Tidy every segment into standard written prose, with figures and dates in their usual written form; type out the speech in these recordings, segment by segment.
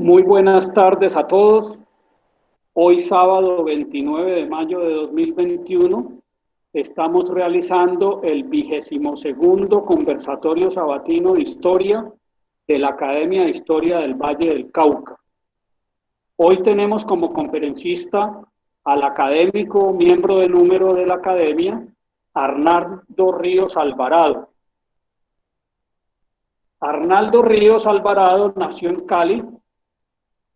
Muy buenas tardes a todos. Hoy sábado 29 de mayo de 2021 estamos realizando el 22º conversatorio sabatino de historia de la Academia de Historia del Valle del Cauca. Hoy tenemos como conferencista al académico, miembro de número de la Academia, Arnaldo Ríos Alvarado. Arnaldo Ríos Alvarado nació en Cali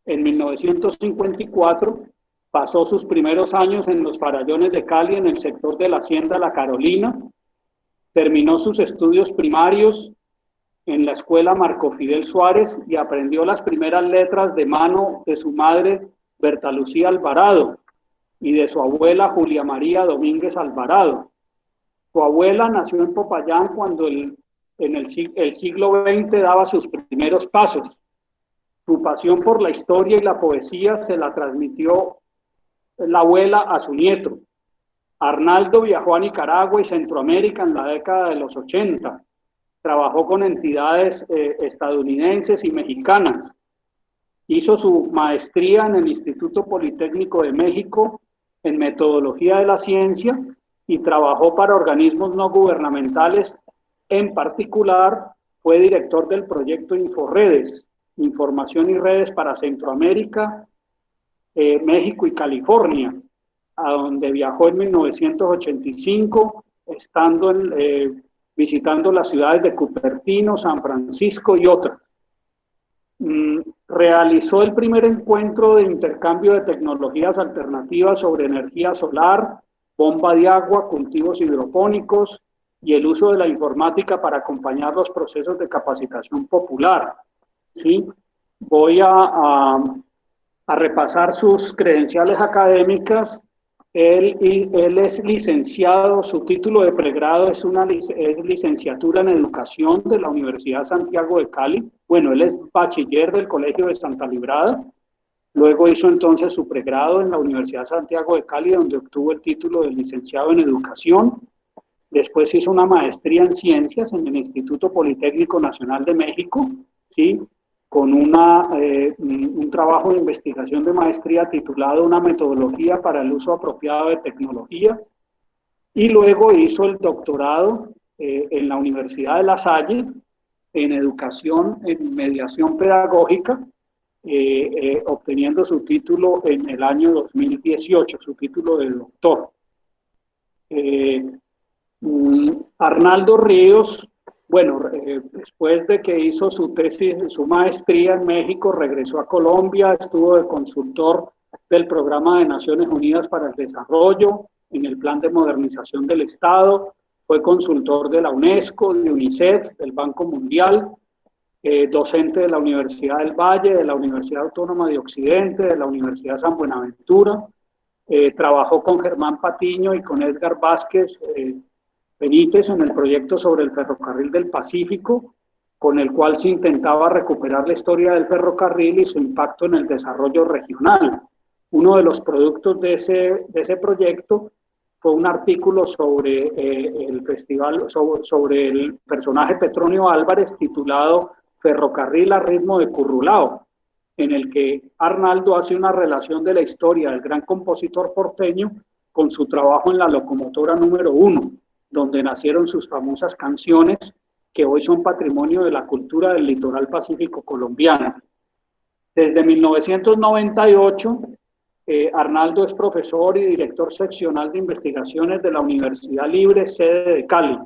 en 1954, pasó sus primeros años en los farallones de Cali en el sector de la Hacienda La Carolina, terminó sus estudios primarios en la escuela Marco Fidel Suárez y aprendió las primeras letras de mano de su madre Berta Lucía Alvarado y de su abuela Julia María Domínguez Alvarado. Su abuela nació en Popayán cuando el siglo XX daba sus primeros pasos. Su pasión por la historia y la poesía se la transmitió la abuela a su nieto. Arnaldo viajó a Nicaragua y Centroamérica en la década de los 80. Trabajó con entidades estadounidenses y mexicanas. Hizo su maestría en el Instituto Politécnico de México en metodología de la ciencia y trabajó para organismos no gubernamentales. En particular, fue director del proyecto Inforedes, Información y Redes para Centroamérica, México y California, a donde viajó en 1985, visitando las ciudades de Cupertino, San Francisco y otras. Realizó el primer encuentro de intercambio de tecnologías alternativas sobre energía solar, bomba de agua, cultivos hidropónicos y el uso de la informática para acompañar los procesos de capacitación popular. ¿Sí? Voy a repasar sus credenciales académicas. Él es licenciado, su título de pregrado es licenciatura en Educación de la Universidad Santiago de Cali. Bueno, él es bachiller del Colegio de Santa Librada. Luego hizo entonces su pregrado en la Universidad Santiago de Cali, donde obtuvo el título de licenciado en Educación. Después hizo una maestría en Ciencias en el Instituto Politécnico Nacional de México, ¿sí? Con un trabajo de investigación de maestría titulado Una metodología para el uso apropiado de tecnología, y luego hizo el doctorado en la Universidad de La Salle en educación en mediación pedagógica, obteniendo su título en el año 2018, su título de doctor. Arnaldo Ríos, bueno, después de que hizo su tesis, su maestría en México, regresó a Colombia, estuvo de consultor del Programa de Naciones Unidas para el Desarrollo, en el Plan de Modernización del Estado, fue consultor de la UNESCO, de UNICEF, del Banco Mundial, docente de la Universidad del Valle, de la Universidad Autónoma de Occidente, de la Universidad San Buenaventura, trabajó con Germán Patiño y con Edgar Vázquez Benítez en el proyecto sobre el ferrocarril del Pacífico, con el cual se intentaba recuperar la historia del ferrocarril y su impacto en el desarrollo regional. Uno de los productos de ese proyecto fue un artículo sobre el festival, sobre el personaje Petronio Álvarez, titulado Ferrocarril a ritmo de Currulao, en el que Arnaldo hace una relación de la historia del gran compositor porteño con su trabajo en la locomotora número 1, donde nacieron sus famosas canciones que hoy son patrimonio de la cultura del litoral pacífico colombiano. Desde 1998, Arnaldo es profesor y director seccional de investigaciones de la Universidad Libre, sede de Cali.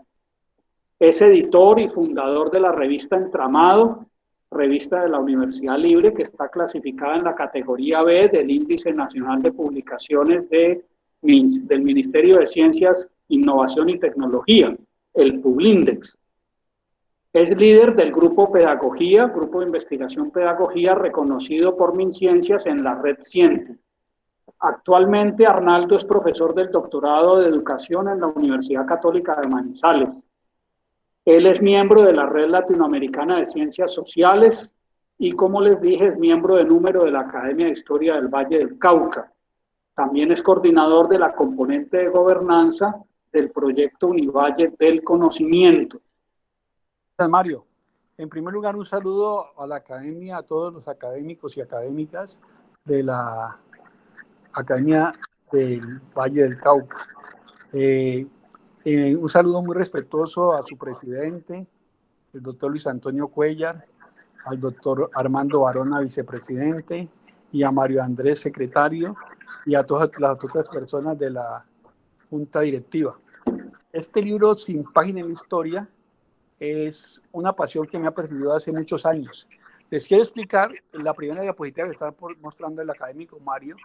Es editor y fundador de la revista Entramado, revista de la Universidad Libre, que está clasificada en la categoría B del Índice Nacional de Publicaciones del Ministerio de Ciencias, Innovación y Tecnología, el Publindex. Es líder del Grupo Pedagogía, Grupo de Investigación Pedagogía, reconocido por MinCiencias en la red Ciente. Actualmente Arnaldo es profesor del doctorado de Educación en la Universidad Católica de Manizales. Él es miembro de la Red Latinoamericana de Ciencias Sociales y, como les dije, es miembro de número de la Academia de Historia del Valle del Cauca. También es coordinador de la componente de gobernanza del proyecto Univalle del Conocimiento. Mario. En primer lugar, un saludo a la academia, a todos los académicos y académicas de la Academia del Valle del Cauca. Un saludo muy respetuoso a su presidente, el doctor Luis Antonio Cuellar, al doctor Armando Barona, vicepresidente, y a Mario Andrés, secretario, y a todas las otras personas de la junta directiva. Este libro, Sin página en la historia, es una pasión que me ha perseguido hace muchos años. Les quiero explicar, en la primera diapositiva que está mostrando el académico Mario,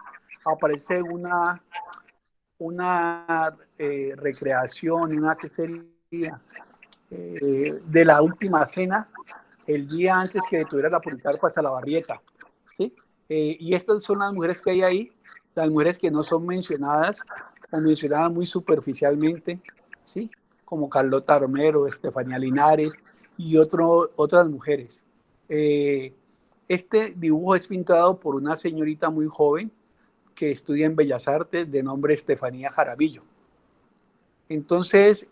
aparece una recreación, una que sería de la última cena, el día antes que detuviera la Policarpa Salabarrieta, ¿sí? Y estas son las mujeres que hay ahí, las mujeres que no son mencionadas o mencionadas muy superficialmente, ¿sí? Como Carlota Romero, Estefanía Linares y otras mujeres. Este dibujo es pintado por una señorita muy joven que estudia en Bellas Artes de nombre Estefanía Jaramillo. Entonces,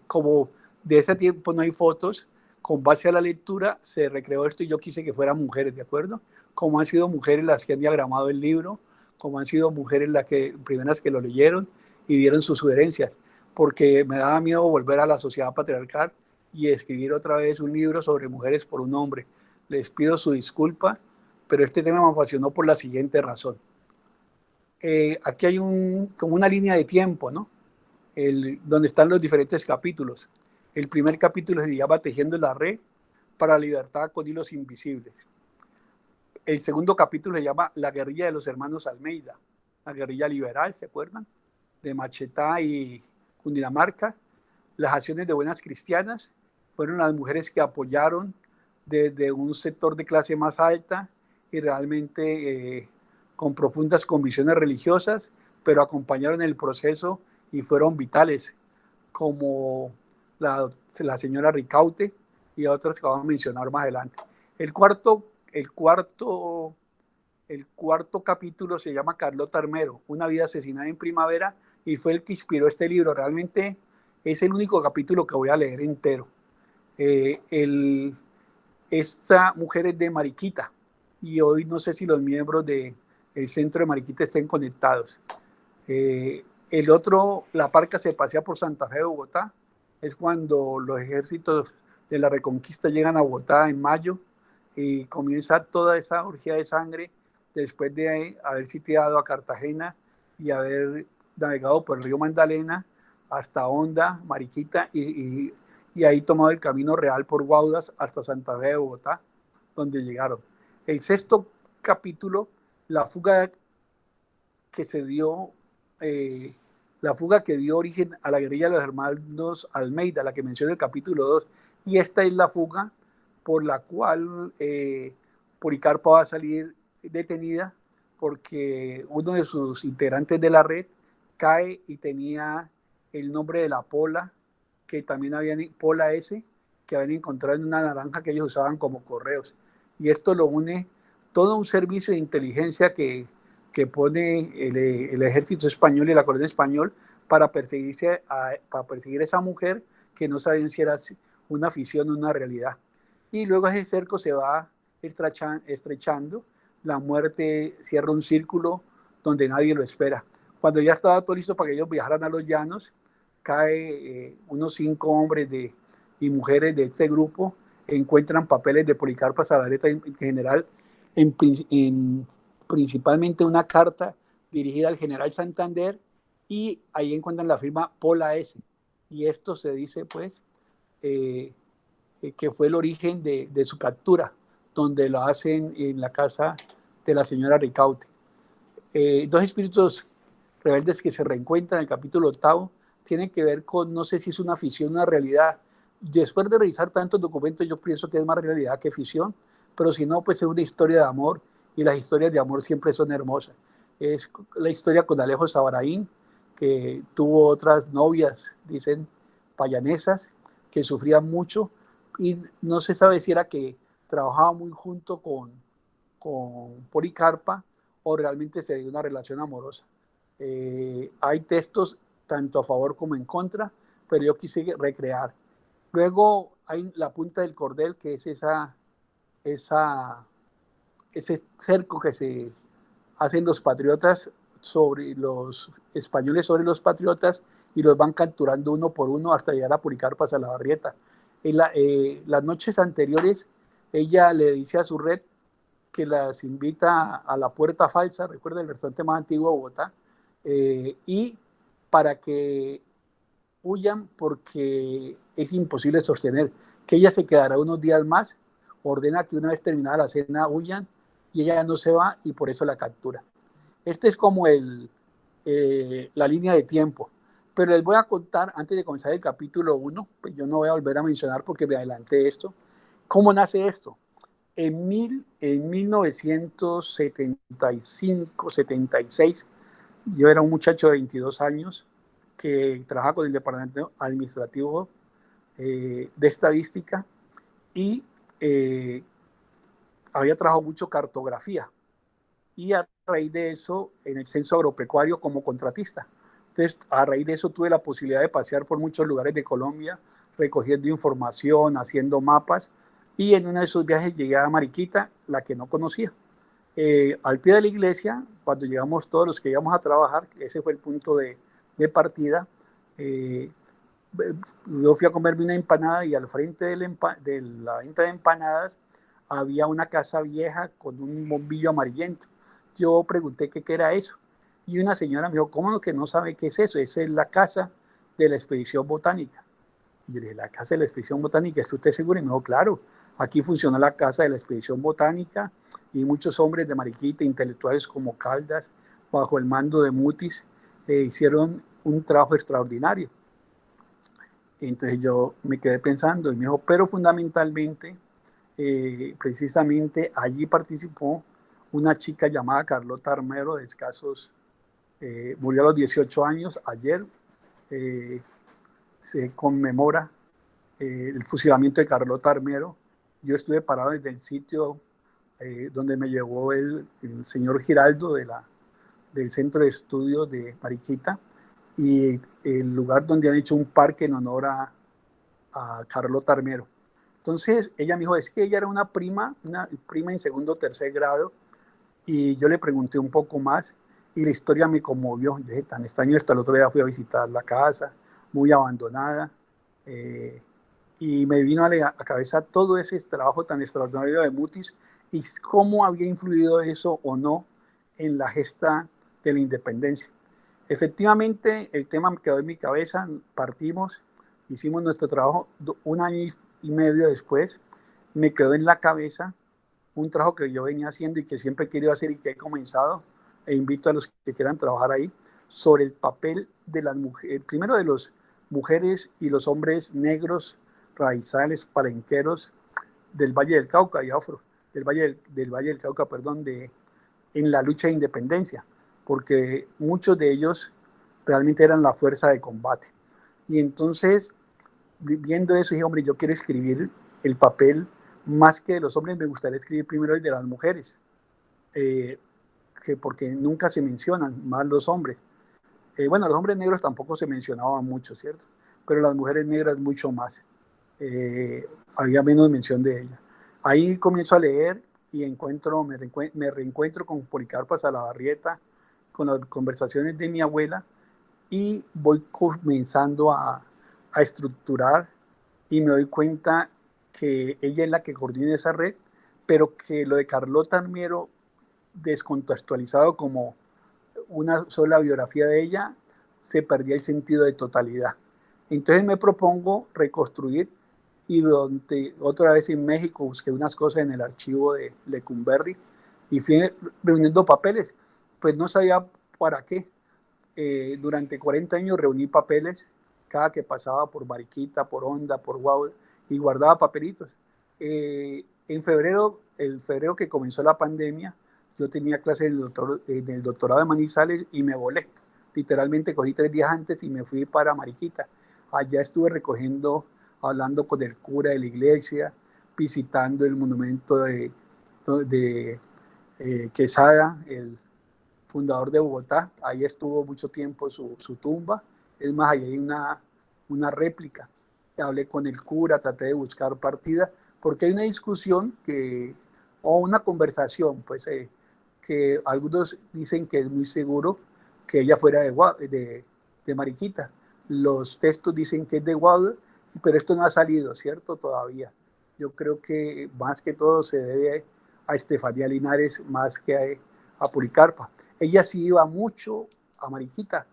como de ese tiempo no hay fotos, con base a la lectura se recreó esto y yo quise que fueran mujeres, ¿de acuerdo? Como han sido mujeres las que han diagramado el libro, como han sido mujeres las primeras que lo leyeron y dieron sus sugerencias, porque me daba miedo volver a la sociedad patriarcal y escribir otra vez un libro sobre mujeres por un hombre. Les pido su disculpa, pero este tema me apasionó por la siguiente razón. Aquí hay como una línea de tiempo, ¿no? Donde están los diferentes capítulos. El primer capítulo se llama Tejiendo la red para la libertad con hilos invisibles. El segundo capítulo se llama La guerrilla de los hermanos Almeida, la guerrilla liberal, ¿se acuerdan? De Machetá y Cundinamarca. Las acciones de buenas cristianas fueron las mujeres que apoyaron desde un sector de clase más alta y realmente con profundas convicciones religiosas, pero acompañaron el proceso y fueron vitales, como la señora Ricaute y otras que vamos a mencionar más adelante. El cuarto capítulo se llama Carlota Armero, una vida asesinada en primavera, y fue el que inspiró este libro. Realmente es el único capítulo que voy a leer entero. Esta mujer es de Mariquita y hoy no sé si los miembros del centro de Mariquita estén conectados. La parca se pasea por Santa Fe de Bogotá, es cuando los ejércitos de la Reconquista llegan a Bogotá en mayo y comienza toda esa orgía de sangre después de haber sitiado a Cartagena y haber navegado por el río Magdalena hasta Honda, Mariquita y ahí tomado el camino real por Guaudas hasta Santa Fe de Bogotá, donde llegaron. El sexto capítulo, la fuga que dio origen a la guerrilla de los hermanos Almeida, la que menciona el capítulo 2, y esta es la fuga por la cual Policarpa va a salir detenida porque uno de sus integrantes de la red cae y tenía el nombre de la Pola, que también Pola S, que habían encontrado en una naranja que ellos usaban como correos. Y esto lo une todo un servicio de inteligencia que pone el ejército español y la corona español para perseguir a esa mujer que no sabían si era una ficción o una realidad. Y luego ese cerco se va estrechando, la muerte cierra un círculo donde nadie lo espera. Cuando ya estaba todo listo para que ellos viajaran a los llanos, cae unos 5 hombres y mujeres de este grupo, encuentran papeles de Policarpa Salabarrieta en general, principalmente una carta dirigida al general Santander, y ahí encuentran la firma Pola S. Y esto se dice, pues, que fue el origen de su captura, donde lo hacen en la casa de la señora Ricaute. Dos espíritus rebeldes que se reencuentran en el capítulo 8 tienen que ver con, no sé si es una ficción o una realidad. Después de revisar tantos documentos, yo pienso que es más realidad que ficción, pero si no, pues es una historia de amor, y las historias de amor siempre son hermosas. Es la historia con Alejo Sabaraín, que tuvo otras novias, dicen, payanesas, que sufrían mucho, y no se sabe si era que trabajaba muy junto con Policarpa o realmente se dio una relación amorosa. Hay textos tanto a favor como en contra, pero yo quise recrear. Luego hay la punta del cordel, que es ese cerco que se hacen los patriotas sobre los españoles, sobre los patriotas, y los van capturando uno por uno hasta llegar a Policarpa Salabarrieta. Las noches anteriores, ella le dice a su red que las invita a la Puerta Falsa, recuerda el restaurante más antiguo de Bogotá, y para que huyan porque es imposible sostener, que ella se quedará unos días más, ordena que una vez terminada la cena huyan y ella no se va y por eso la captura. Este es como la línea de tiempo. Pero les voy a contar, antes de comenzar el capítulo 1, pues yo no voy a volver a mencionar porque me adelanté esto, cómo nace esto. En 1975, 76, yo era un muchacho de 22 años que trabajaba con el departamento administrativo de estadística y había trabajado mucho cartografía. Y a raíz de eso, en el censo agropecuario como contratista. Entonces, a raíz de eso tuve la posibilidad de pasear por muchos lugares de Colombia, recogiendo información, haciendo mapas, y en uno de esos viajes llegué a Mariquita, la que no conocía. Al pie de la iglesia, cuando llegamos todos los que íbamos a trabajar, ese fue el punto de partida, yo fui a comerme una empanada y al frente de la venta de empanadas había una casa vieja con un bombillo amarillento. Yo pregunté qué era eso y una señora me dijo, ¿cómo que no sabe qué es eso? Esa es la casa de la expedición botánica. Y yo le dije, ¿la casa de la expedición botánica? ¿Está usted seguro? Y me dijo, claro, aquí funcionó la casa de la expedición botánica y muchos hombres de Mariquita, intelectuales como Caldas, bajo el mando de Mutis, hicieron un trabajo extraordinario. Entonces yo me quedé pensando y me dijo, pero fundamentalmente, precisamente allí participó una chica llamada Carlota Armero, de escasos, murió a los 18 años, ayer se conmemora el fusilamiento de Carlota Armero. Yo estuve parado desde el sitio donde me llevó el señor Giraldo del Centro de Estudios de Mariquita, y el lugar donde han hecho un parque en honor a Carlota Armero. Entonces ella me dijo, es que ella era una prima en segundo o tercer grado, y yo le pregunté un poco más y la historia me conmovió. Yo dije, tan extraño esto. El otro día fui a visitar la casa, muy abandonada, y me vino a la cabeza todo ese trabajo tan extraordinario de Mutis y cómo había influido eso o no en la gesta de la independencia. Efectivamente, el tema quedó en mi cabeza, partimos, hicimos nuestro trabajo. Un año y medio después me quedó en la cabeza un trabajo que yo venía haciendo y que siempre he querido hacer y que he comenzado, e invito a los que quieran trabajar ahí, sobre el papel de las mujeres, primero de las mujeres y los hombres negros, raizales, palenqueros del Valle del Cauca y afro, del Valle del Cauca, perdón, en la lucha de independencia, porque muchos de ellos realmente eran la fuerza de combate. Y entonces, viendo eso, dije, hombre, yo quiero escribir el papel, más que de los hombres, me gustaría escribir primero el de las mujeres, porque nunca se mencionan más los hombres. Bueno, los hombres negros tampoco se mencionaban mucho, ¿cierto? Pero las mujeres negras mucho más. Había menos mención de ellas. Ahí comienzo a leer y me reencuentro con Policarpa Salabarrieta, con las conversaciones de mi abuela, y voy comenzando a estructurar, y me doy cuenta que ella es la que coordina esa red, pero que lo de Carlota Armero, descontextualizado como una sola biografía de ella, se perdía el sentido de totalidad. Entonces me propongo reconstruir, y otra vez en México busqué unas cosas en el archivo de Lecumberri y fui reuniendo papeles. Pues no sabía para qué. Durante 40 años reuní papeles cada que pasaba por Mariquita, por Honda, por Guau, y guardaba papelitos. En febrero, el febrero que comenzó la pandemia, yo tenía clases en el doctorado de Manizales y me volé. Literalmente cogí 3 días antes y me fui para Mariquita. Allá estuve recogiendo, hablando con el cura de la iglesia, visitando el monumento de Quesada, el fundador de Bogotá. Ahí estuvo mucho tiempo su tumba. Es más, ahí hay una réplica. hablé con el cura, traté de buscar partida, porque hay una discusión o una conversación, pues, que algunos dicen que es muy seguro que ella fuera de Mariquita. Los textos dicen que es de Guadalajara, pero esto no ha salido, ¿cierto? Todavía. Yo creo que más que todo se debe a Estefanía Linares más que a Policarpa. Ella sí iba mucho a Mariquita,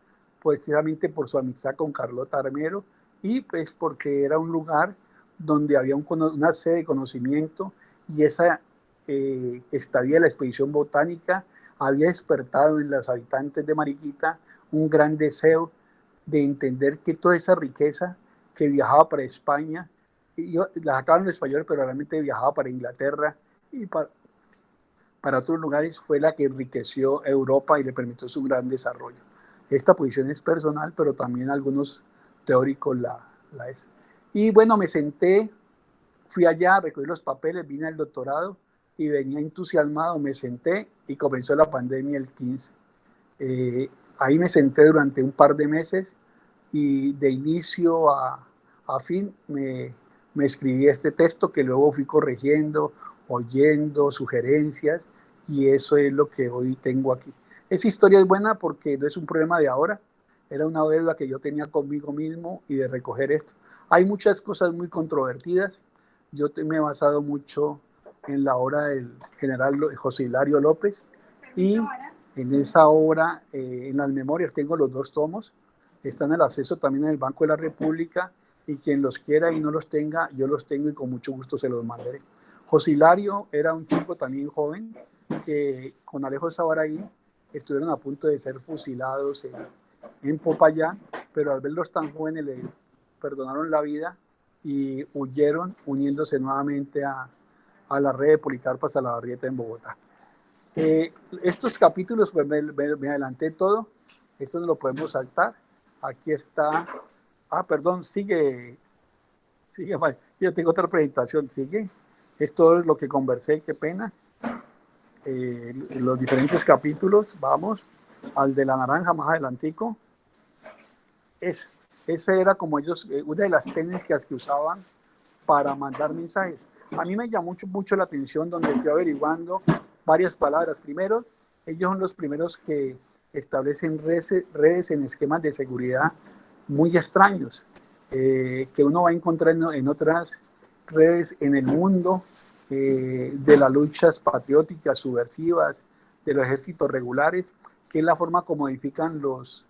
precisamente por su amistad con Carlota Armero y pues porque era un lugar donde había una sede de conocimiento y esa estadía de la expedición botánica había despertado en los habitantes de Mariquita un gran deseo de entender que toda esa riqueza que viajaba para España, y yo la sacaba en español, pero realmente viajaba para Inglaterra y para otros lugares, fue la que enriqueció Europa y le permitió su gran desarrollo. Esta posición es personal, pero también algunos teóricos la es. Y bueno, me senté, fui allá, recogí los papeles, vine al doctorado y venía entusiasmado, me senté y comenzó la pandemia el 15. Ahí me senté durante un par de meses y de inicio a fin me escribí este texto que luego fui corrigiendo, oyendo sugerencias y eso es lo que hoy tengo aquí. Esa historia es buena porque no es un problema de ahora, era una deuda que yo tenía conmigo mismo y de recoger esto. Hay muchas cosas muy controvertidas, yo me he basado mucho en la obra del general José Hilario López y en esa obra, en las memorias, tengo los 2 tomos, están en el acceso también en el Banco de la República y quien los quiera y no los tenga, yo los tengo y con mucho gusto se los mandaré. José Hilario era un chico también joven que con Alejo Sabaraí estuvieron a punto de ser fusilados en Popayán, pero al verlos tan jóvenes le perdonaron la vida y huyeron uniéndose nuevamente a la red de Policarpa Salabarrieta en Bogotá. Estos capítulos, pues me adelanté todo, esto no lo podemos saltar. Aquí está, perdón, sigue, yo tengo otra presentación, sigue. Esto es lo que conversé, qué pena. Los diferentes capítulos, vamos al de la naranja más adelantico. Ese era como ellos, una de las técnicas que usaban para mandar mensajes. A mí me llamó mucho la atención donde fui averiguando varias palabras. Primero, ellos son los primeros que establecen redes en esquemas de seguridad muy extraños, que uno va encontrando en otras redes en el mundo, de las luchas patrióticas, subversivas, de los ejércitos regulares, que es la forma como modifican los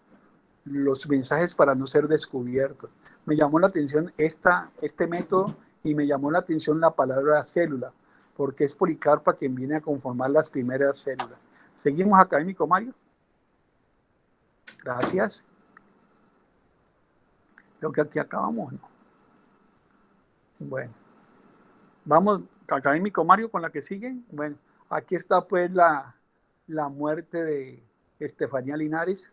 mensajes para no ser descubiertos. Me llamó la atención este método y me llamó la atención la palabra célula, porque es Policarpa quien viene a conformar las primeras células. ¿Seguimos, académico Mario? Gracias. Creo que aquí acabamos, ¿no? Bueno. Vamos, académico Mario, con la que sigue. Bueno, aquí está pues la muerte de Estefanía Linares,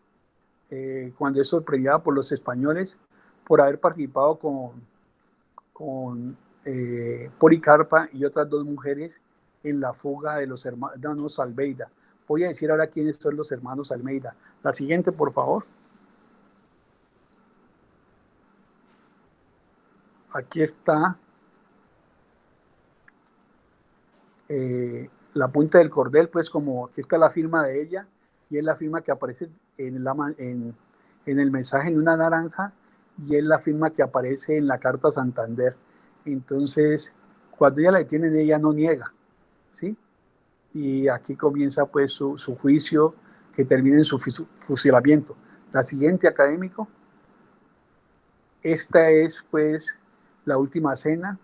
cuando es sorprendida por los españoles por haber participado con Policarpa y otras 2 mujeres en la fuga de los hermanos Almeida. Voy a decir ahora quiénes son los hermanos Almeida. La siguiente, por favor. Aquí está la punta del cordel, pues como aquí está la firma de ella y es la firma que aparece en el mensaje en una naranja y es la firma que aparece en la carta Santander. Entonces, cuando ella la detienen, ella no niega, ¿sí? Y aquí comienza pues su juicio que termina en su fusilamiento. La siguiente, académico. Esta es pues la última cena,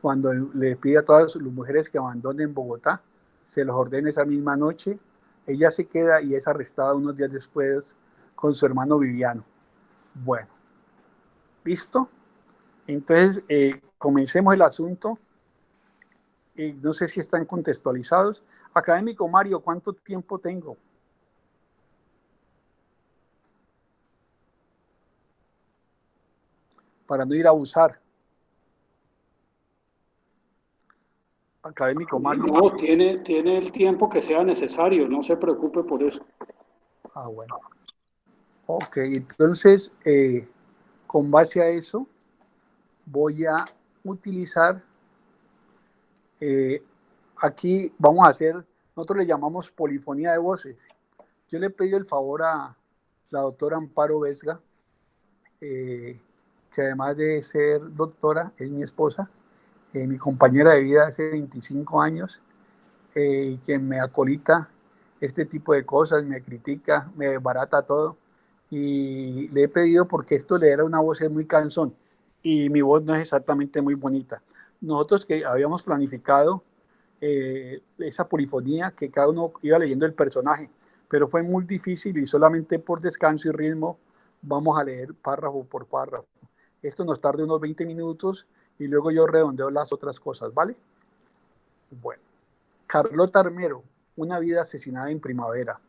cuando le pide a todas las mujeres que abandonen Bogotá, se los ordena esa misma noche. Ella se queda y es arrestada unos días después con su hermano Viviano. Bueno, ¿listo? Entonces, comencemos el asunto. No sé si están contextualizados. Académico Mario, ¿cuánto tiempo tengo? Para no ir a abusar. Académico Mario. No, tiene el tiempo que sea necesario, no se preocupe por eso. Bueno. Ok, entonces, con base a eso, voy a utilizar, aquí vamos a hacer, nosotros le llamamos polifonía de voces. Yo le he pedido el favor a la doctora Amparo Vesga, que además de ser doctora, es mi esposa, mi compañera de vida hace 25 años, y que me acolita este tipo de cosas, me critica, me desbarata todo. Y le he pedido porque esto le era una voz muy cansón y mi voz no es exactamente muy bonita. Nosotros que habíamos planificado esa polifonía, que cada uno iba leyendo el personaje, pero fue muy difícil y solamente por descanso y ritmo vamos a leer párrafo por párrafo. Esto nos tarda unos 20 minutos y luego yo redondeo las otras cosas, ¿vale? Bueno. Carlota Armero, una vida asesinada en primavera.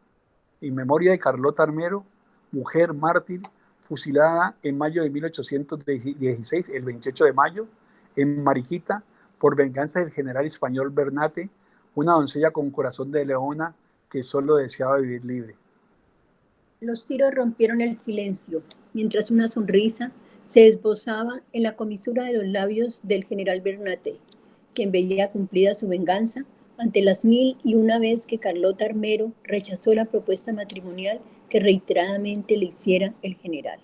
En memoria de Carlota Armero, mujer mártir, fusilada en mayo de 1816, el 28 de mayo, en Mariquita, por venganza del general español Bernate, una doncella con corazón de leona que solo deseaba vivir libre. Los tiros rompieron el silencio, mientras una sonrisa se esbozaba en la comisura de los labios del general Bernate, quien veía cumplida su venganza ante las 1001 vez que Carlota Armero rechazó la propuesta matrimonial que reiteradamente le hiciera el general.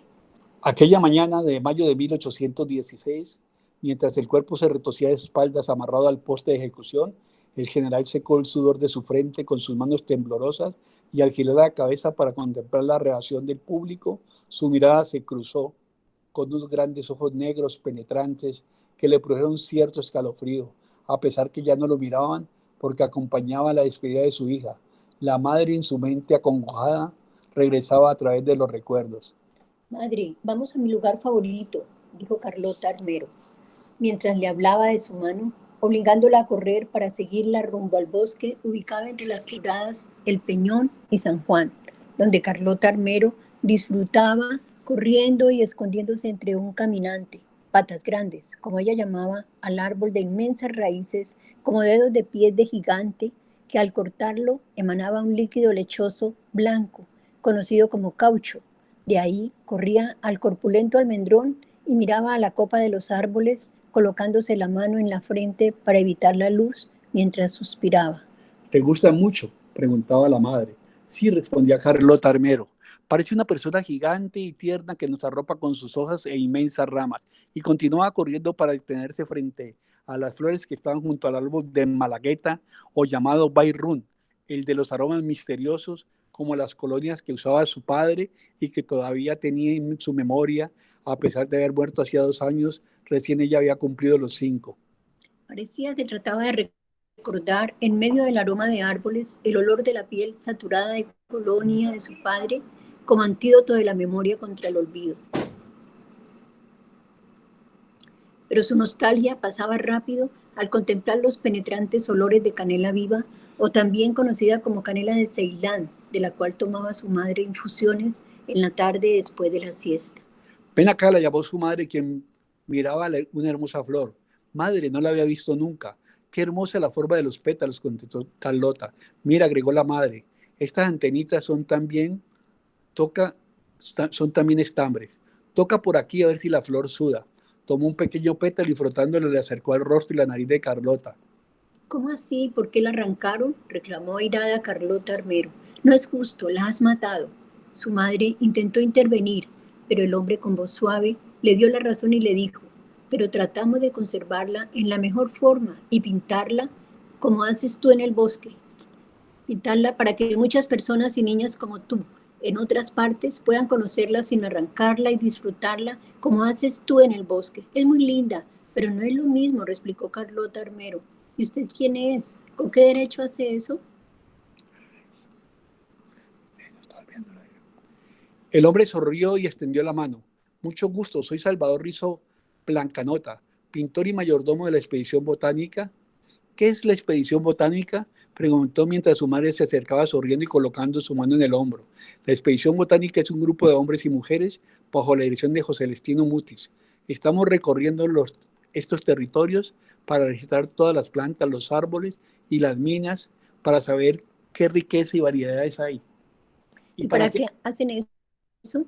Aquella mañana de mayo de 1816, mientras el cuerpo se retorcía de espaldas amarrado al poste de ejecución, el general secó el sudor de su frente con sus manos temblorosas y al girar la cabeza para contemplar la reacción del público, su mirada se cruzó con unos grandes ojos negros penetrantes que le produjeron cierto escalofrío, a pesar que ya no lo miraban porque acompañaba la despedida de su hija. La madre, en su mente acongojada, regresaba a través de los recuerdos. Madre, vamos a mi lugar favorito, dijo Carlota Armero, mientras le hablaba de su mano, obligándola a correr para seguirla rumbo al bosque ubicado entre las quebradas El Peñón y San Juan, donde Carlota Armero disfrutaba corriendo y escondiéndose entre un caminante, patas grandes, como ella llamaba al árbol de inmensas raíces, como dedos de pies de gigante, que al cortarlo emanaba un líquido lechoso blanco, conocido como caucho. De ahí corría al corpulento almendrón y miraba a la copa de los árboles, colocándose la mano en la frente para evitar la luz mientras suspiraba. ¿Te gusta mucho?, preguntaba la madre. Sí, respondía Carlota Armero. Parece una persona gigante y tierna que nos arropa con sus hojas e inmensas ramas. Y continuaba corriendo para detenerse frente a las flores que estaban junto al árbol de Malagueta o llamado Bayrún, el de los aromas misteriosos, como las colonias que usaba su padre y que todavía tenía en su memoria, a pesar de haber muerto hacía 2 años, recién ella había cumplido los 5. Parecía que trataba de recordar, en medio del aroma de árboles, el olor de la piel saturada de colonia de su padre, como antídoto de la memoria contra el olvido. Pero su nostalgia pasaba rápido al contemplar los penetrantes olores de canela viva, o también conocida como canela de Ceilán, de la cual tomaba su madre infusiones en la tarde después de la siesta. Ven acá, la llamó su madre, quien miraba una hermosa flor. Madre, no la había visto nunca. Qué hermosa la forma de los pétalos, contestó Carlota. Mira, agregó la madre, estas antenitas son también estambres. Toca por aquí a ver si la flor suda. Tomó un pequeño pétalo y frotándolo le acercó al rostro y la nariz de Carlota. ¿Cómo así? ¿Por qué la arrancaron?, reclamó airada Carlota Armero. No es justo, la has matado. Su madre intentó intervenir, pero el hombre con voz suave le dio la razón y le dijo: pero tratamos de conservarla en la mejor forma y pintarla como haces tú en el bosque. Pintarla para que muchas personas y niñas como tú, en otras partes, puedan conocerla sin arrancarla y disfrutarla como haces tú en el bosque. Es muy linda, pero no es lo mismo, replicó Carlota Armero. ¿Y usted quién es? ¿Con qué derecho hace eso? El hombre sonrió y extendió la mano. Mucho gusto, soy Salvador Rizo Blancanota, pintor y mayordomo de la expedición botánica. ¿Qué es la expedición botánica?, preguntó mientras su madre se acercaba sonriendo y colocando su mano en el hombro. La expedición botánica es un grupo de hombres y mujeres bajo la dirección de José Celestino Mutis. Estamos recorriendo estos territorios para registrar todas las plantas, los árboles y las minas para saber qué riqueza y variedades hay. ¿Y para qué hacen eso?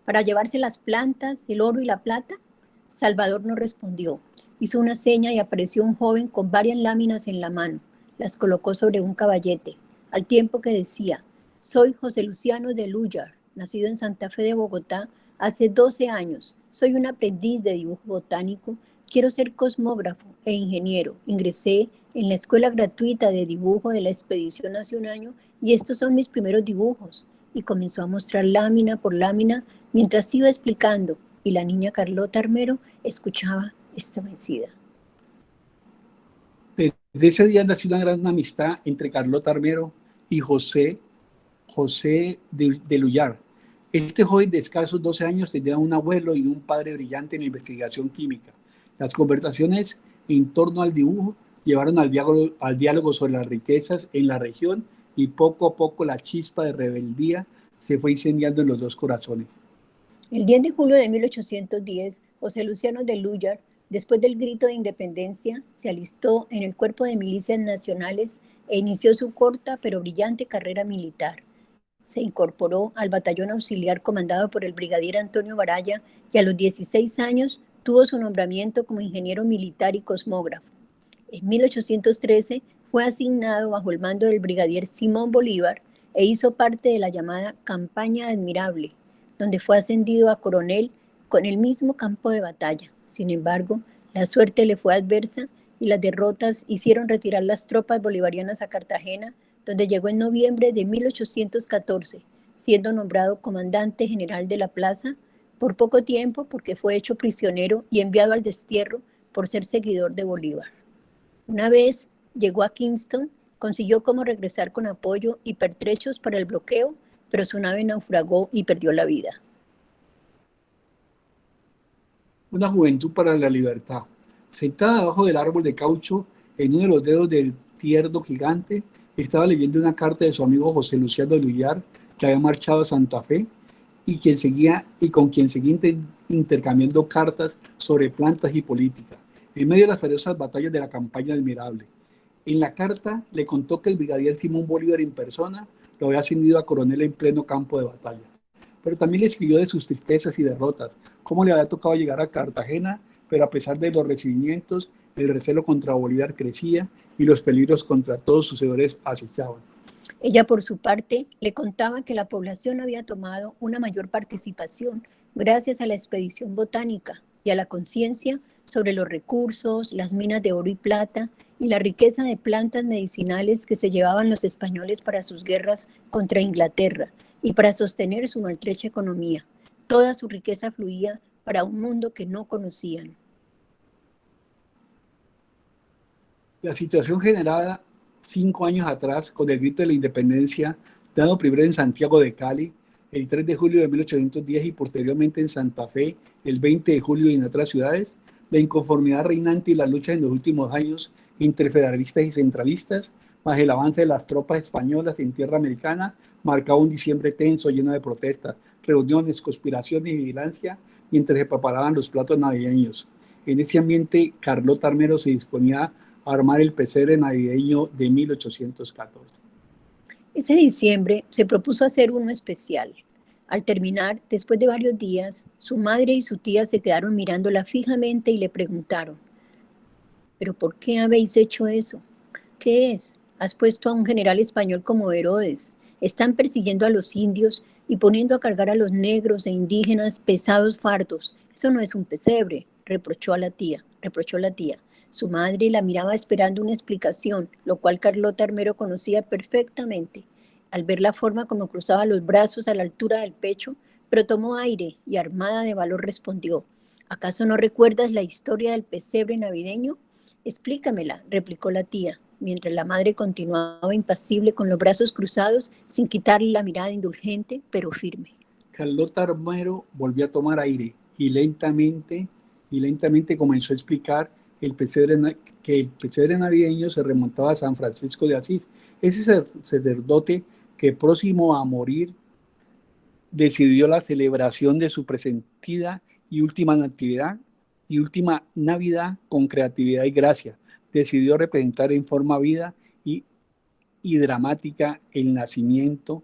¿Para llevarse las plantas, el oro y la plata? Salvador no respondió. Hizo una seña y apareció un joven con varias láminas en la mano. Las colocó sobre un caballete, al tiempo que decía: soy José Luciano de Lújar, nacido en Santa Fe de Bogotá hace 12 años. Soy un aprendiz de dibujo botánico. Quiero ser cosmógrafo e ingeniero. Ingresé en la escuela gratuita de dibujo de la expedición hace un año y estos son mis primeros dibujos. Y comenzó a mostrar lámina por lámina mientras iba explicando, y la niña Carlota Armero escuchaba estremecida. Desde ese día nació una gran amistad entre Carlota Armero y José de Lújar. Este joven de escasos 12 años tenía un abuelo y un padre brillante en la investigación química. Las conversaciones en torno al dibujo llevaron al diálogo sobre las riquezas en la región y poco a poco la chispa de rebeldía se fue incendiando en los dos corazones. El 10 de julio de 1810, José Luciano de Lújar, después del grito de independencia, se alistó en el Cuerpo de Milicias Nacionales e inició su corta pero brillante carrera militar. Se incorporó al batallón auxiliar comandado por el brigadier Antonio Baraya y a los 16 años tuvo su nombramiento como ingeniero militar y cosmógrafo. En 1813 fue asignado bajo el mando del brigadier Simón Bolívar e hizo parte de la llamada Campaña Admirable, donde fue ascendido a coronel con el mismo campo de batalla. Sin embargo, la suerte le fue adversa y las derrotas hicieron retirar las tropas bolivarianas a Cartagena, donde llegó en noviembre de 1814, siendo nombrado comandante general de la plaza por poco tiempo porque fue hecho prisionero y enviado al destierro por ser seguidor de Bolívar. Una vez llegó a Kingston, consiguió cómo regresar con apoyo y pertrechos para el bloqueo, pero su nave naufragó y perdió la vida. Una juventud para la libertad. Sentada debajo del árbol de caucho, en uno de los dedos del tierno gigante, estaba leyendo una carta de su amigo José Luciano de Lújar, que había marchado a Santa Fe y con quien seguía intercambiando cartas sobre plantas y política, en medio de las furiosas batallas de la campaña Admirable. En la carta le contó que el brigadier Simón Bolívar en persona lo había ascendido a coronel en pleno campo de batalla. Pero también le escribió de sus tristezas y derrotas, cómo le había tocado llegar a Cartagena, pero a pesar de los recibimientos, el recelo contra Bolívar crecía y los peligros contra todos sus seguidores acechaban. Ella, por su parte, le contaba que la población había tomado una mayor participación gracias a la expedición botánica y a la conciencia sobre los recursos, las minas de oro y plata y la riqueza de plantas medicinales que se llevaban los españoles para sus guerras contra Inglaterra y para sostener su maltrecha economía. Toda su riqueza fluía para un mundo que no conocían. La situación generada 5 años atrás con el grito de la independencia, dado primero en Santiago de Cali, el 3 de julio de 1810 y posteriormente en Santa Fe, el 20 de julio y en otras ciudades, la inconformidad reinante y la lucha en los últimos años entre federalistas y centralistas, más el avance de las tropas españolas en tierra americana, marcaba un diciembre tenso, lleno de protestas, reuniones, conspiraciones y vigilancia, mientras se preparaban los platos navideños. En ese ambiente, Carlota Armero se disponía a armar el pesebre navideño de 1814. Ese diciembre se propuso hacer uno especial. Al terminar, después de varios días, su madre y su tía se quedaron mirándola fijamente y le preguntaron: ¿pero por qué habéis hecho eso? ¿Qué es? Has puesto a un general español como Herodes. Están persiguiendo a los indios y poniendo a cargar a los negros e indígenas pesados fardos. Eso no es un pesebre, reprochó la tía. Su madre la miraba esperando una explicación, lo cual Carlota Armero conocía perfectamente. Al ver la forma como cruzaba los brazos a la altura del pecho, pero tomó aire y armada de valor respondió: ¿acaso no recuerdas la historia del pesebre navideño? Explícamela, replicó la tía, mientras la madre continuaba impasible con los brazos cruzados, sin quitarle la mirada indulgente, pero firme. Carlota Armero volvió a tomar aire y lentamente comenzó a explicar que el pesebre navideño se remontaba a San Francisco de Asís, ese sacerdote que, próximo a morir, decidió la celebración de su presentida y última Navidad con creatividad y gracia. Decidió representar en forma viva y dramática el nacimiento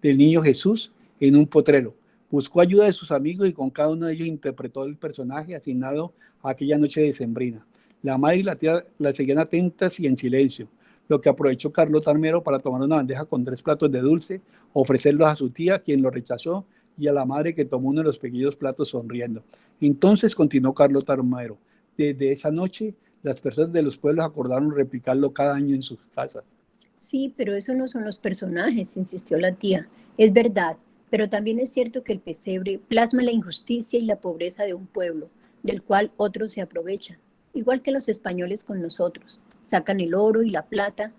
del niño Jesús en un potrero, Buscó ayuda de sus amigos y con cada uno de ellos interpretó el personaje asignado a aquella noche decembrina. La madre y la tía la seguían atentas y en silencio, lo que aprovechó Carlota Armero para tomar una bandeja con 3 platos de dulce, ofrecerlos a su tía, quien lo rechazó, y a la madre, que tomó uno de los pequeños platos sonriendo. Entonces continuó Carlota Armero. Desde esa noche, las personas de los pueblos acordaron replicarlo cada año en sus casas. Sí, pero eso no son los personajes, insistió la tía. Es verdad, pero también es cierto que el pesebre plasma la injusticia y la pobreza de un pueblo, del cual otros se aprovechan, igual que los españoles con nosotros. Sacan el oro y la plata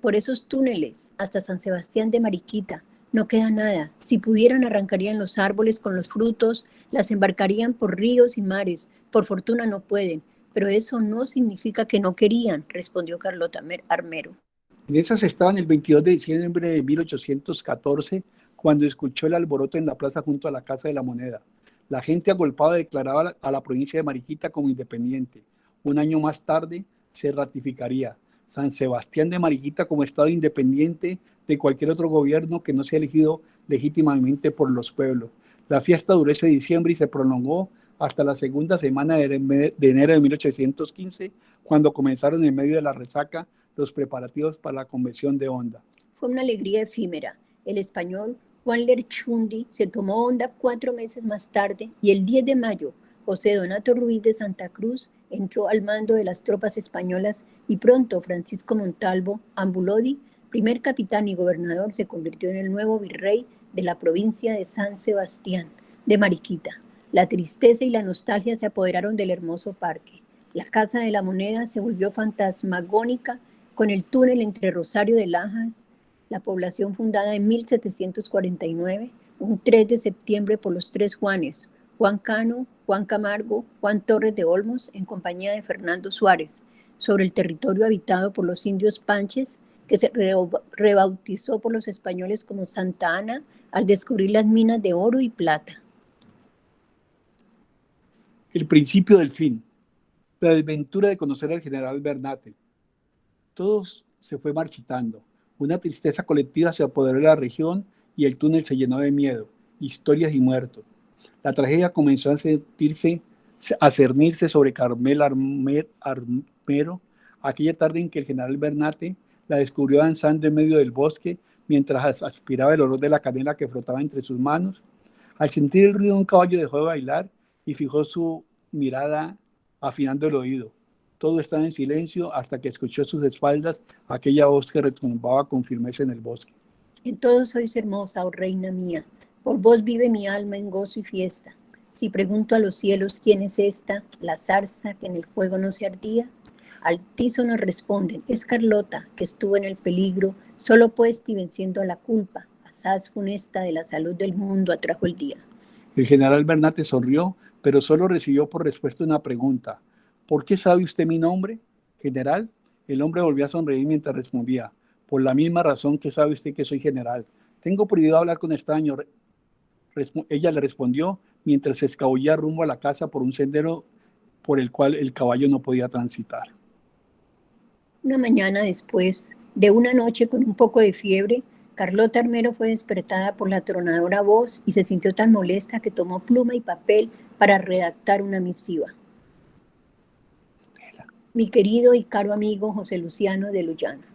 por esos túneles hasta San Sebastián de Mariquita. No queda nada. Si pudieran, arrancarían los árboles con los frutos, las embarcarían por ríos y mares. Por fortuna no pueden, pero eso no significa que no querían, respondió Carlota Armero. En esas estaban el 22 de diciembre de 1814, cuando escuchó el alboroto en la plaza junto a la Casa de la Moneda. La gente agolpada declaraba a la provincia de Mariquita como independiente. Un año más tarde se ratificaría San Sebastián de Mariquita como estado independiente de cualquier otro gobierno que no sea elegido legítimamente por los pueblos. La fiesta duró ese diciembre y se prolongó hasta la segunda semana de enero de 1815, cuando comenzaron en medio de la resaca los preparativos para la convención de Honda. Fue una alegría efímera. El español Juan Lerchundi se tomó Honda 4 meses más tarde y el 10 de mayo José Donato Ruiz de Santa Cruz entró al mando de las tropas españolas y pronto Francisco Montalvo Ambulodi, primer capitán y gobernador, se convirtió en el nuevo virrey de la provincia de San Sebastián de Mariquita. La tristeza y la nostalgia se apoderaron del hermoso parque. La Casa de la Moneda se volvió fantasmagónica con el túnel entre Rosario de Lajas, la población fundada en 1749, un 3 de septiembre por los 3 Juanes, Juan Cano, Juan Camargo, Juan Torres de Olmos, en compañía de Fernando Suárez, sobre el territorio habitado por los indios panches, que se rebautizó por los españoles como Santa Ana al descubrir las minas de oro y plata. El principio del fin. La desventura de conocer al general Bernate. Todo se fue marchitando. Una tristeza colectiva se apoderó de la región y el túnel se llenó de miedo, historias y muertos. La tragedia comenzó a cernirse sobre Carmel Armero, aquella tarde en que el general Bernate la descubrió danzando en medio del bosque mientras aspiraba el olor de la canela que flotaba entre sus manos. Al sentir el ruido, un caballo dejó de bailar y fijó su mirada afinando el oído. Todo estaba en silencio hasta que escuchó a sus espaldas aquella voz que retumbaba con firmeza en el bosque. En todo sois hermosa, oh reina mía. Por vos vive mi alma en gozo y fiesta. Si pregunto a los cielos quién es esta, la zarza que en el fuego no se ardía, altísonos responden, es Carlota, que estuvo en el peligro, solo puesta y venciendo a la culpa, asaz funesta de la salud del mundo atrajo el día. El general Bernate sonrió, pero solo recibió por respuesta una pregunta. ¿Por qué sabe usted mi nombre, general? El hombre volvió a sonreír mientras respondía. Por la misma razón que sabe usted que soy general. Tengo prohibido hablar con extraños. Ella le respondió mientras se escabullía rumbo a la casa por un sendero por el cual el caballo no podía transitar. Una mañana después de una noche con un poco de fiebre, Carlota Armero fue despertada por la atronadora voz y se sintió tan molesta que tomó pluma y papel para redactar una misiva. Mi querido y caro amigo José Luciano de Lullana,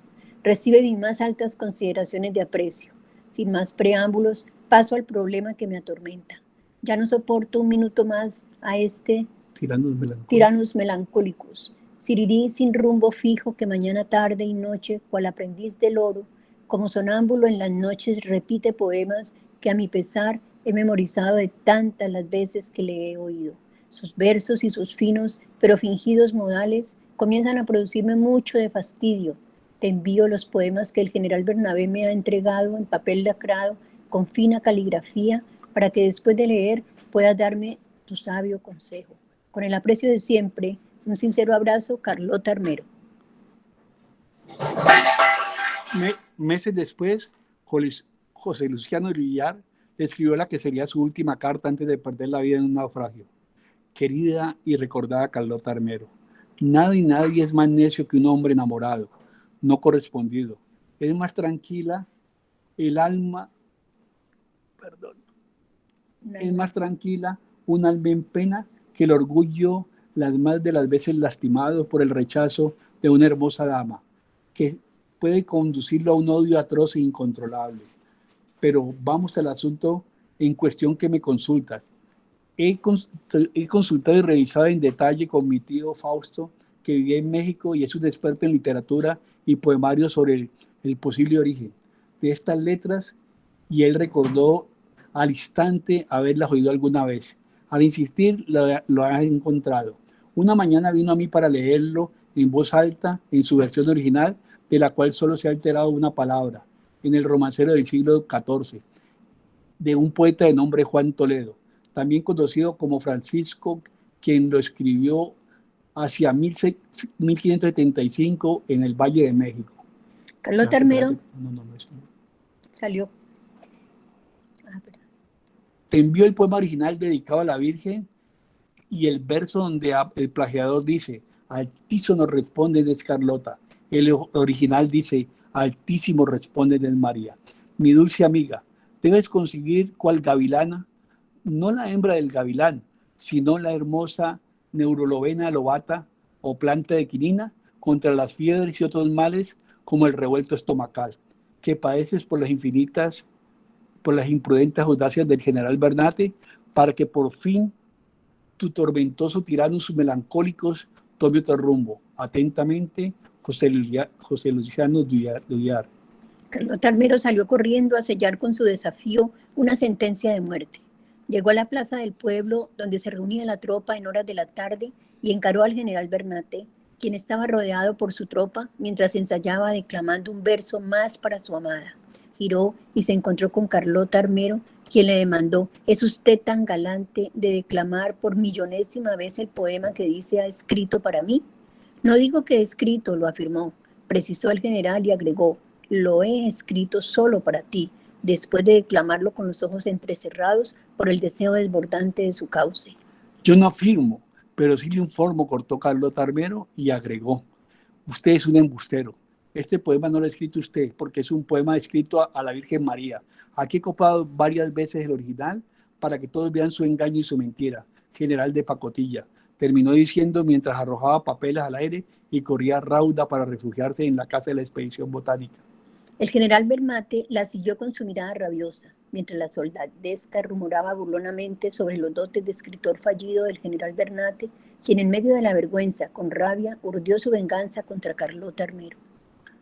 recibe mis más altas consideraciones de aprecio. Sin más preámbulos, paso al problema que me atormenta. Ya no soporto un minuto más a este Tyrannus Melancolicus, sirirí sin rumbo fijo que mañana, tarde y noche, cual aprendiz del oro, como sonámbulo en las noches, repite poemas que a mi pesar he memorizado de tantas las veces que le he oído. Sus versos y sus finos pero fingidos modales comienzan a producirme mucho de fastidio. Te envío los poemas que el general Bernabé me ha entregado en papel lacrado con fina caligrafía para que después de leer puedas darme tu sabio consejo. Con el aprecio de siempre, un sincero abrazo, Carlota Armero. Meses después, José Luciano Villar le escribió la que sería su última carta antes de perder la vida en un naufragio. Querida y recordada Carlota Armero, nada y nadie es más necio que un hombre enamorado, no correspondido. Es más tranquila el alma, es más tranquila un alma en pena que el orgullo las más de las veces lastimado por el rechazo de una hermosa dama, que puede conducirlo a un odio atroz e incontrolable. Pero vamos al asunto en cuestión que me consultas. He consultado y revisado en detalle con mi tío Fausto, que vivía en México y es un experto en literatura y poemarios sobre el posible origen de estas letras, y él recordó al instante haberlas oído alguna vez. Al insistir, lo ha encontrado. Una mañana vino a mí para leerlo en voz alta, en su versión original, de la cual solo se ha alterado una palabra, en el romancero del siglo XIV, de un poeta de nombre Juan Toledo, también conocido como Francisco, quien lo escribió hacia 1575 en el Valle de México. Carlota Armero salió. Te envió el poema original dedicado a la Virgen y el verso donde el plagiador dice: Altísimo responde de Carlota. El original dice: Altísimo responde de María. Mi dulce amiga, debes conseguir cual gavilana, no la hembra del gavilán, sino la hermosa Neurolovena lobata o planta de quinina contra las fiebres y otros males como el revuelto estomacal, que padeces por las imprudentes audacias del general Bernate, para que por fin tu tormentoso tirano sus melancólicos tome otro rumbo. Atentamente, José Luciano Duyar. Carlota Armero salió corriendo a sellar con su desafío una sentencia de muerte. Llegó a la plaza del pueblo, donde se reunía la tropa en horas de la tarde, y encaró al general Bernate, quien estaba rodeado por su tropa mientras ensayaba declamando un verso más para su amada. Giró y se encontró con Carlota Armero, quien le demandó: ¿es usted tan galante de declamar por millonésima vez el poema que dice ha escrito para mí? No digo que he escrito, lo afirmó, precisó el general y agregó: lo he escrito solo para ti, después de declamarlo con los ojos entrecerrados por el deseo desbordante de su cauce. Yo no afirmo, pero sí le informo, cortó Carlota Armero y agregó: usted es un embustero. Este poema no lo ha escrito usted, porque es un poema escrito a la Virgen María. Aquí he copiado varias veces el original para que todos vean su engaño y su mentira. General de pacotilla, terminó diciendo mientras arrojaba papeles al aire y corría rauda para refugiarse en la casa de la expedición botánica. El general Bernate la siguió con su mirada rabiosa, mientras la soldadesca rumoraba burlonamente sobre los dotes de escritor fallido del general Bernate, quien en medio de la vergüenza, con rabia, urdió su venganza contra Carlota Armero.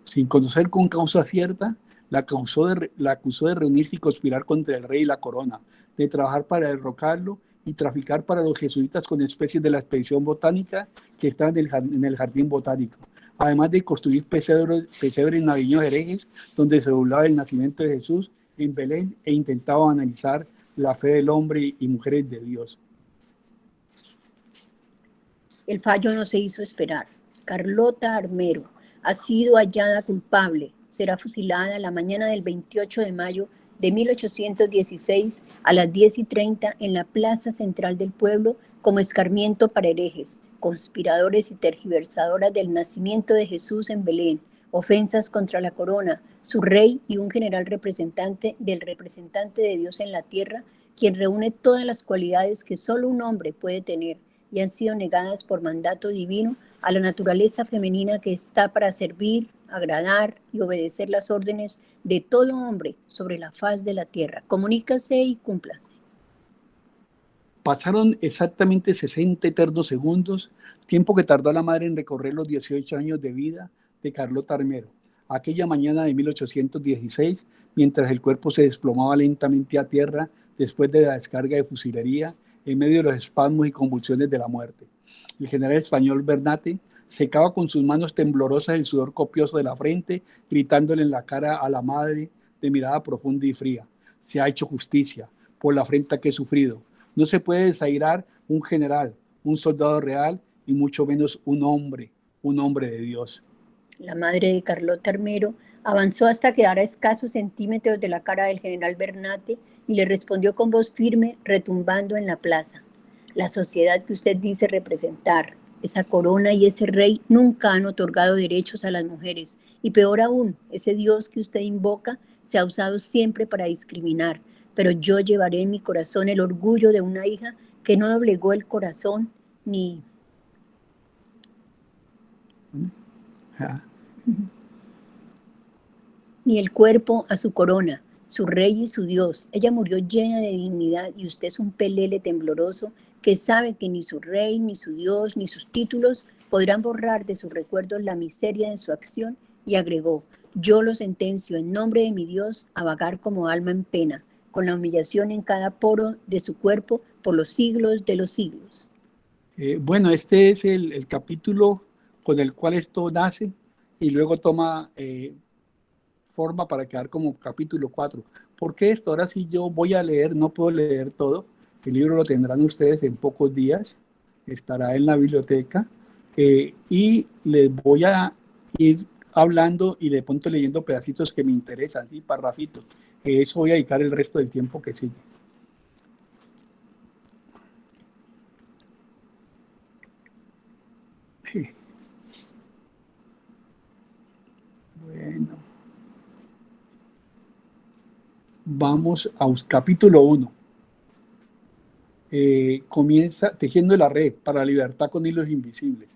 Sin conocer con causa cierta, la acusó de reunirse y conspirar contra el rey y la corona, de trabajar para derrocarlo y traficar para los jesuitas con especies de la expedición botánica que estaban en el jardín botánico, además de construir pesebres navideños herejes donde se burlaba el nacimiento de Jesús en Belén e intentaba analizar la fe del hombre y mujeres de Dios. El fallo no se hizo esperar. Carlota Armero ha sido hallada culpable. Será fusilada la mañana del 28 de mayo de 1816 a las 10:30 en la plaza central del pueblo como escarmiento para herejes, conspiradores y tergiversadoras del nacimiento de Jesús en Belén, ofensas contra la corona, su rey y un general representante del representante de Dios en la tierra, quien reúne todas las cualidades que solo un hombre puede tener y han sido negadas por mandato divino a la naturaleza femenina que está para servir, agradar y obedecer las órdenes de todo hombre sobre la faz de la tierra. Comunícase y cúmplase. Pasaron exactamente 60 eternos segundos, tiempo que tardó la madre en recorrer los 18 años de vida de Carlota Armero. Aquella mañana de 1816, mientras el cuerpo se desplomaba lentamente a tierra después de la descarga de fusilería, en medio de los espasmos y convulsiones de la muerte. El general español Bernate secaba con sus manos temblorosas el sudor copioso de la frente, gritándole en la cara a la madre de mirada profunda y fría: se ha hecho justicia por la afrenta que he sufrido. No se puede desairar un general, un soldado real y mucho menos un hombre de Dios. La madre de Carlota Armero avanzó hasta quedar a escasos centímetros de la cara del general Bernate y le respondió con voz firme, retumbando en la plaza: la sociedad que usted dice representar, esa corona y ese rey nunca han otorgado derechos a las mujeres, y peor aún, ese Dios que usted invoca se ha usado siempre para discriminar, pero yo llevaré en mi corazón el orgullo de una hija que no doblegó el corazón ni el cuerpo a su corona, su rey y su Dios. Ella murió llena de dignidad y usted es un pelele tembloroso que sabe que ni su rey, ni su Dios, ni sus títulos podrán borrar de sus recuerdos la miseria de su acción, y agregó: yo lo sentencio en nombre de mi Dios a vagar como alma en pena, con la humillación en cada poro de su cuerpo por los siglos de los siglos. Bueno, este es el capítulo con el cual esto nace y luego toma forma para quedar como capítulo 4. ¿Por qué esto? Ahora sí yo voy a leer, no puedo leer todo. El libro lo tendrán ustedes en pocos días, estará en la biblioteca y les voy a ir hablando y de pronto leyendo pedacitos que me interesan, ¿sí? Parrafitos. Eso voy a dedicar el resto del tiempo que sigue. Bueno, vamos a capítulo 1. Comienza tejiendo la red para la libertad con hilos invisibles.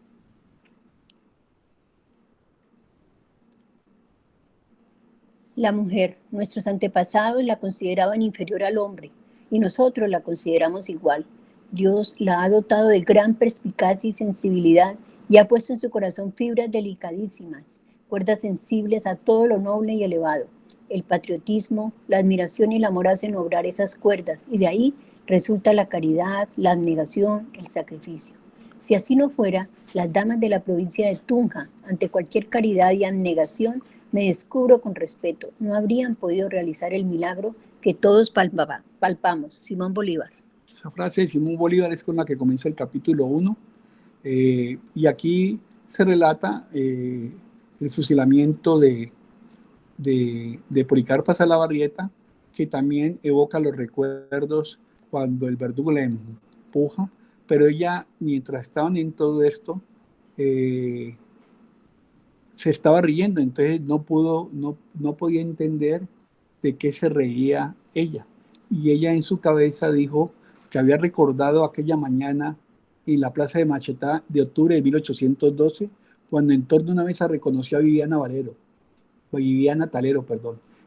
La mujer, nuestros antepasados la consideraban inferior al hombre y nosotros la consideramos igual. Dios la ha dotado de gran perspicacia y sensibilidad y ha puesto en su corazón fibras delicadísimas, cuerdas sensibles a todo lo noble y elevado. El patriotismo, la admiración y el amor hacen obrar esas cuerdas, y de ahí resulta la caridad, la abnegación, el sacrificio. Si así no fuera, las damas de la provincia de Tunja, ante cualquier caridad y abnegación, me descubro con respeto, no habrían podido realizar el milagro que todos palpamos. Simón Bolívar. Esa frase de Simón Bolívar es con la que comienza el capítulo 1, y aquí se relata el fusilamiento de Policarpa Salabarrieta, que también evoca los recuerdos cuando el verdugo la empuja, pero ella, mientras estaban en todo esto, se estaba riendo, entonces no podía entender de qué se reía ella. Y ella en su cabeza dijo que había recordado aquella mañana en la plaza de Machetá de octubre de 1812, cuando en torno a una mesa reconoció a Viviana Talero.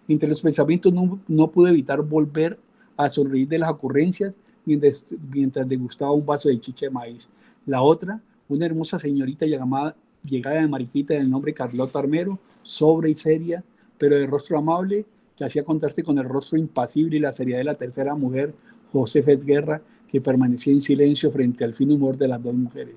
Entre los pensamientos no pude evitar volver a sonreír de las ocurrencias mientras degustaba un vaso de chicha de maíz. La otra, una hermosa señorita llegada de Mariquita, del nombre Carlota Armero, sobria y seria, pero de rostro amable, que hacía contraste con el rostro impasible y la seriedad de la tercera mujer, Josefa Guerra, que permanecía en silencio frente al fino humor de las dos mujeres.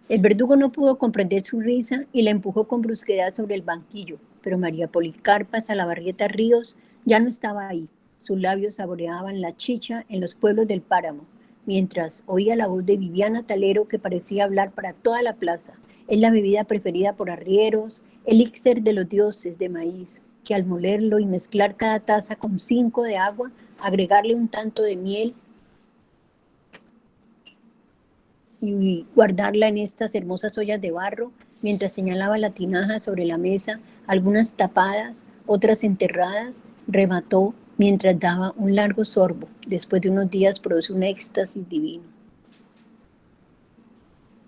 El verdugo no pudo comprender su risa y la empujó con brusquedad sobre el banquillo, pero María Policarpa Salabarrieta Ríos ya no estaba ahí. Sus labios saboreaban la chicha en los pueblos del páramo, mientras oía la voz de Viviana Talero, que parecía hablar para toda la plaza. Es la bebida preferida por arrieros, elixir de los dioses de maíz, que al molerlo y mezclar cada taza con 5 de agua, agregarle un tanto de miel y guardarla en estas hermosas ollas de barro, mientras señalaba la tinaja sobre la mesa, algunas tapadas, otras enterradas, remató mientras daba un largo sorbo. Después de unos días produce un éxtasis divino.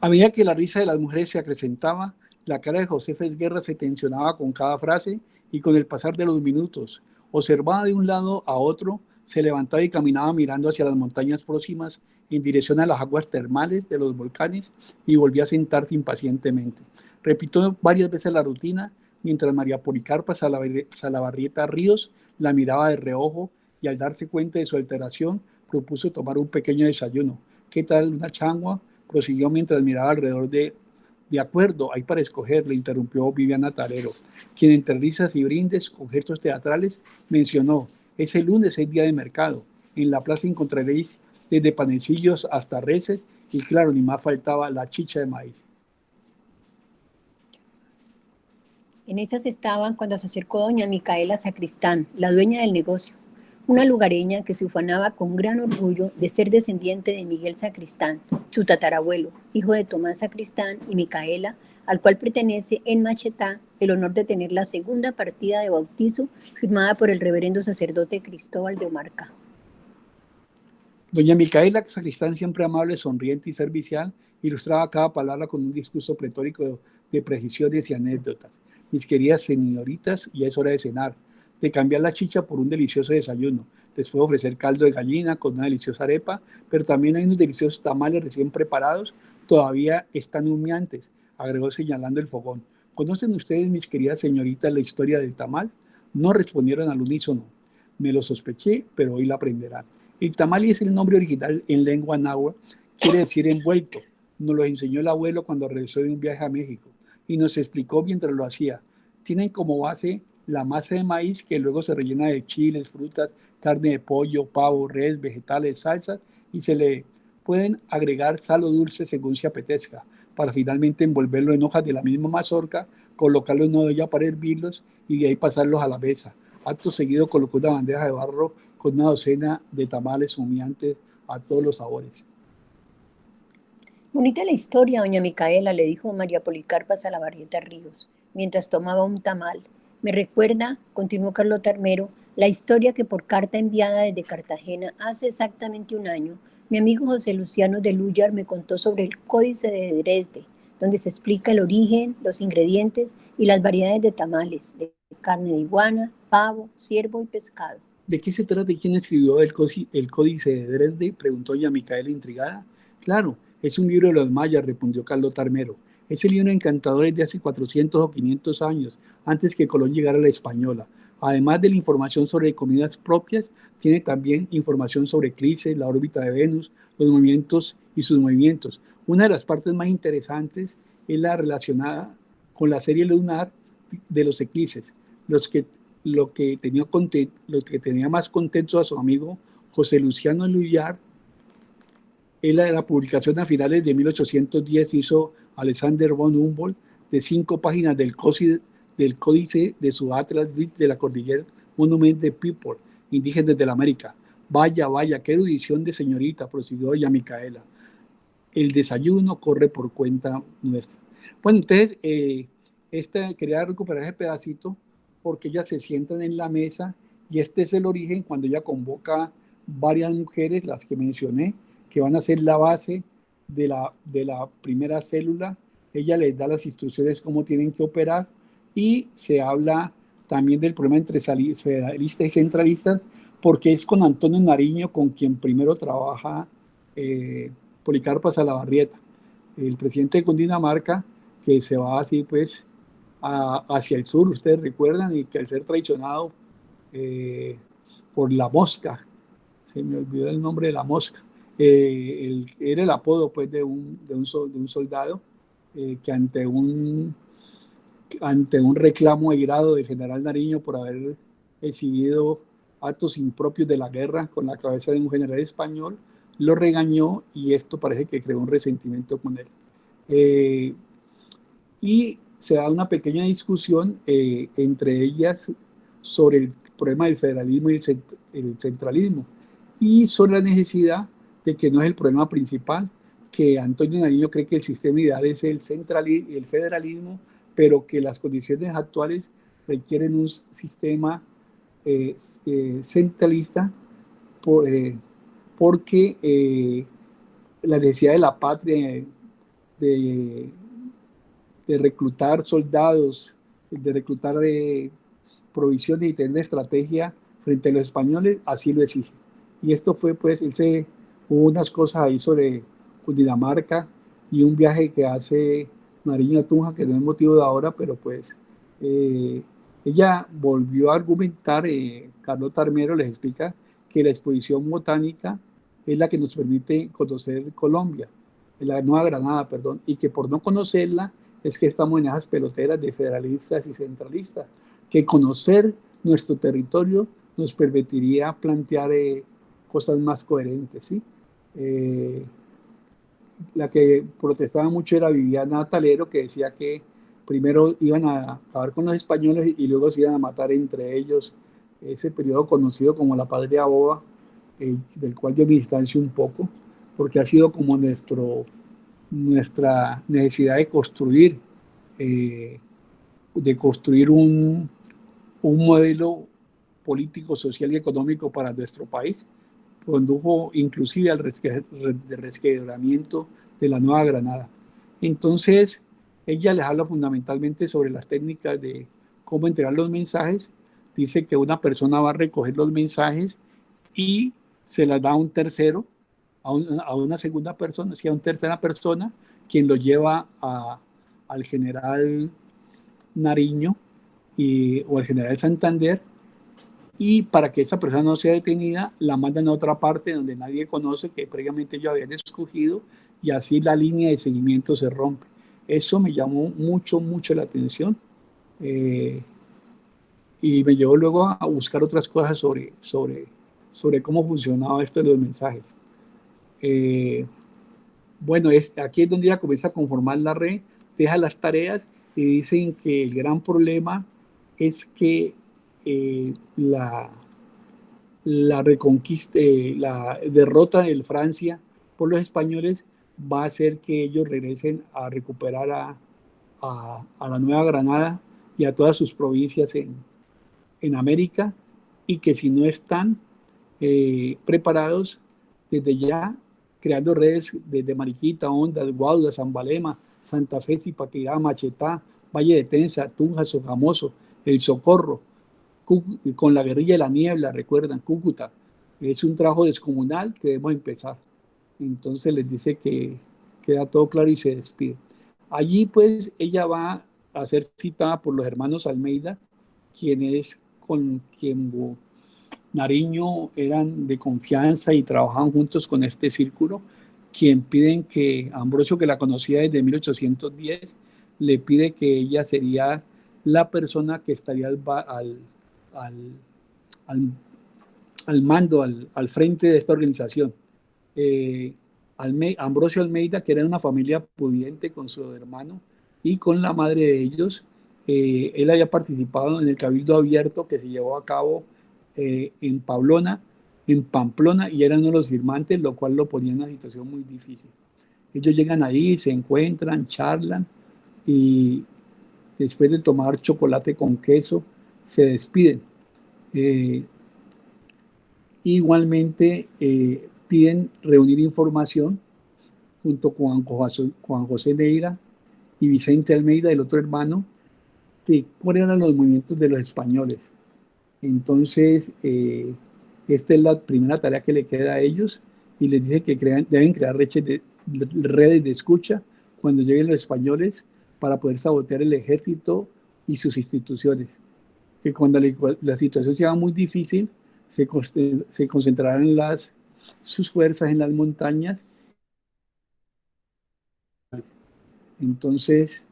A medida que la risa de las mujeres se acrecentaba, la cara de Josefa Esguerra se tensionaba con cada frase, y con el pasar de los minutos, observaba de un lado a otro, se levantaba y caminaba mirando hacia las montañas próximas en dirección a las aguas termales de los volcanes, y volvía a sentarse impacientemente. Repitió varias veces la rutina, mientras María Policarpa Salabarrieta Ríos la miraba de reojo, y al darse cuenta de su alteración propuso tomar un pequeño desayuno. ¿Qué tal una changua?, prosiguió mientras miraba alrededor. De acuerdo, hay para escoger, le interrumpió Viviana Talero, quien entre risas y brindes con gestos teatrales mencionó: ese lunes es día de mercado. En la plaza encontraréis desde panecillos hasta reses, y claro, ni más faltaba la chicha de maíz. En esas estaban cuando se acercó doña Micaela Sacristán, la dueña del negocio, una lugareña que se ufanaba con gran orgullo de ser descendiente de Miguel Sacristán, su tatarabuelo, hijo de Tomás Sacristán y Micaela, al cual pertenece en Machetá el honor de tener la segunda partida de bautizo firmada por el reverendo sacerdote Cristóbal de Omarca. Doña Micaela, sacristán siempre amable, sonriente y servicial, ilustraba cada palabra con un discurso pletórico de precisiones y anécdotas. Mis queridas señoritas, ya es hora de cenar, de cambiar la chicha por un delicioso desayuno. Les puedo ofrecer caldo de gallina con una deliciosa arepa, pero también hay unos deliciosos tamales recién preparados, todavía están humeantes, agregó señalando el fogón. ¿Conocen ustedes, mis queridas señoritas, la historia del tamal? No respondieron al unísono. Me lo sospeché, pero hoy la aprenderán. El tamali es el nombre original en lengua náhuatl, quiere decir envuelto. Nos lo enseñó el abuelo cuando regresó de un viaje a México y nos explicó mientras lo hacía. Tienen como base la masa de maíz que luego se rellena de chiles, frutas, carne de pollo, pavo, res, vegetales, salsas y se le pueden agregar sal o dulce según se apetezca para finalmente envolverlo en hojas de la misma mazorca, colocarlo en una olla para hervirlos y de ahí pasarlos a la mesa. Acto seguido colocó una bandeja de barro con una docena de tamales humeantes a todos los sabores. Bonita la historia, doña Micaela, le dijo María Policarpa Salabarrieta Ríos, mientras tomaba un tamal. Me recuerda, continuó Carlota Armero, la historia que por carta enviada desde Cartagena hace exactamente un año, mi amigo José Luciano de Lúyar me contó sobre el Códice de Dresde, donde se explica el origen, los ingredientes y las variedades de tamales, de carne de iguana, pavo, ciervo y pescado. ¿De qué se trata y quién escribió el Códice de Dresde?, preguntó doña Micaela intrigada. Claro, es un libro de los mayas, respondió Carlota Armero. Ese libro encantador es de hace 400 o 500 años, antes que Colón llegara a la Española. Además de la información sobre comidas propias, tiene también información sobre eclipses, la órbita de Venus, los movimientos y sus movimientos. Una de las partes más interesantes es la relacionada con la serie lunar de los eclipses, lo que tenía más contento a su amigo José Luciano Lúyar. En la publicación a finales de 1810 hizo Alexander von Humboldt de 5 páginas del códice de su Atlas de la Cordillera Monument de People, indígenas de la América. Vaya, vaya, qué erudición de señorita, prosiguió doña Micaela. El desayuno corre por cuenta nuestra. Bueno, entonces, quería recuperar ese pedacito porque ellas se sientan en la mesa y este es el origen cuando ella convoca varias mujeres, las que mencioné, que van a ser la base de la primera célula. Ella les da las instrucciones cómo tienen que operar y se habla también del problema entre federalistas y centralistas, porque es con Antonio Nariño con quien primero trabaja Policarpa Salabarrieta, el presidente de Cundinamarca, que se va así pues hacia el sur, ustedes recuerdan, y que al ser traicionado por la mosca, se me olvidó el nombre de la mosca, era el apodo pues de un soldado que ante un reclamo airado del general Nariño por haber exhibido actos impropios de la guerra con la cabeza de un general español, lo regañó y esto parece que creó un resentimiento con él. Y se da una pequeña discusión entre ellas sobre el problema del federalismo y el centralismo y sobre la necesidad de que no es el problema principal, que Antonio Nariño cree que el sistema ideal es el federalismo, pero que las condiciones actuales requieren un sistema centralista porque la necesidad de la patria de reclutar soldados, de reclutar provisiones y tener una estrategia frente a los españoles, así lo exige. Y esto fue, pues, hubo unas cosas ahí sobre Cundinamarca y un viaje que hace Nariño a Tunja, que no es motivo de ahora, pero pues ella volvió a argumentar, Carlota Armero les explica que la exposición botánica es la que nos permite conocer Colombia, la Nueva Granada, perdón, y que por no conocerla es que estamos en esas peloteras de federalistas y centralistas, que conocer nuestro territorio nos permitiría plantear cosas más coherentes, ¿sí? La que protestaba mucho era Viviana Talero, que decía que primero iban a acabar con los españoles y luego se iban a matar entre ellos, ese periodo conocido como la Patria Boba, del cual yo me distancio un poco, porque ha sido como nuestra necesidad de construir de construir un modelo político, social y económico para nuestro país. Condujo inclusive al resquebramiento de la Nueva Granada. Entonces, ella les habla fundamentalmente sobre las técnicas de cómo entregar los mensajes. Dice que una persona va a recoger los mensajes y se las da a un tercero, a una segunda persona, sí, a una tercera persona, quien lo lleva al general Nariño o al general Santander, y para que esa persona no sea detenida, la mandan a otra parte donde nadie conoce, que previamente ellos habían escogido, y así la línea de seguimiento se rompe. Eso me llamó mucho, mucho la atención, y me llevó luego a buscar otras cosas sobre cómo funcionaba esto de los mensajes. Bueno, aquí es donde ella comienza a conformar la red, deja las tareas y dicen que el gran problema es que la reconquista, la derrota de Francia por los españoles va a hacer que ellos regresen a recuperar a la Nueva Granada y a todas sus provincias en América, y que si no están preparados desde ya, creando redes desde Mariquita, Ondas, Guaduas, Zambalema, Santa Fe, Zipaquirá, Machetá, Valle de Tensa, Tunja, Sogamoso, El Socorro, con la guerrilla de la niebla, recuerdan, Cúcuta. Es un trabajo descomunal que debemos empezar. Entonces les dice que queda todo claro y se despide. Allí pues ella va a ser citada por los hermanos Almeida, quienes con quien Nariño eran de confianza y trabajaban juntos con este círculo, quien piden que Ambrosio, que la conocía desde 1810, le pide que ella sería la persona que estaría al, al, al mando, al frente de esta organización. Ambrosio Almeida, que era una familia pudiente con su hermano y con la madre de ellos, él había participado en el Cabildo Abierto que se llevó a cabo en Pamplona, y eran uno de los firmantes, lo cual lo ponía en una situación muy difícil. Ellos llegan ahí, se encuentran, charlan, y después de tomar chocolate con queso, se despiden. Igualmente, piden reunir información junto con Juan José Neira y Vicente Almeida, el otro hermano, de cuáles eran los movimientos de los españoles. Entonces, esta es la primera tarea que le queda a ellos, y les dice que deben crear redes de escucha cuando lleguen los españoles para poder sabotear el ejército y sus instituciones. Que cuando la situación sea muy difícil, se concentrarán sus fuerzas en las montañas. Entonces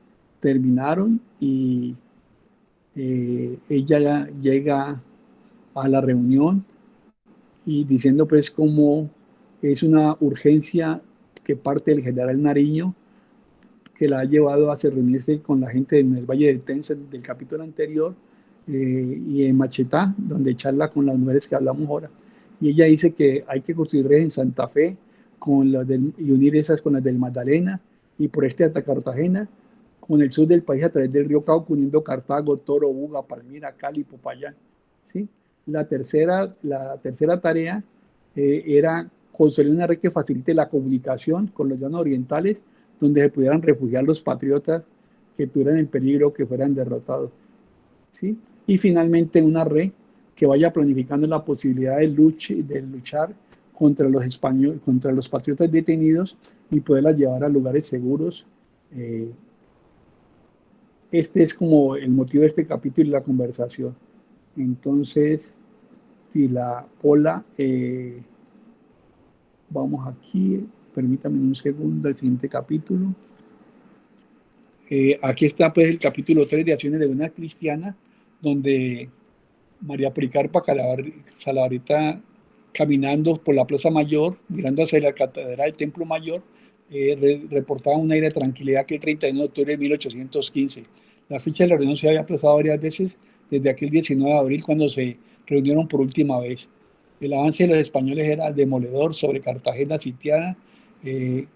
terminaron, y ella llega a la reunión y diciendo pues cómo es una urgencia que parte del general Nariño, que la ha llevado a reunirse con la gente en el Valle del Tensa del capítulo anterior, y en Machetá, donde charla con las mujeres que hablamos ahora. Y ella dice que hay que construir redes en Santa Fe y unir esas con las del Magdalena, y por este hasta Cartagena, con el sur del país a través del río Cauca, uniendo Cartago, Toro, Buga, Palmira, Cali, Popayán. ¿Sí? La tercera tarea era construir una red que facilite la comunicación con los llanos orientales, donde se pudieran refugiar los patriotas que tuvieran el peligro que fueran derrotados. ¿Sí? Y finalmente una red que vaya planificando la posibilidad de luchar contra los españoles, contra los patriotas detenidos, y poderlas llevar a lugares seguros. Este es como el motivo de este capítulo y la conversación. Entonces, si la Pola, vamos aquí, permítame un segundo, el siguiente capítulo. Aquí está pues el capítulo 3 de Acciones de una Cristiana, donde María Policarpa Salabarita, caminando por la Plaza Mayor, mirando hacia la Catedral del Templo Mayor, reportaba un aire de tranquilidad que el 31 de octubre de 1815. La fecha de la reunión se había aplazado varias veces desde aquel 19 de abril, cuando se reunieron por última vez. El avance de los españoles era demoledor sobre Cartagena sitiada,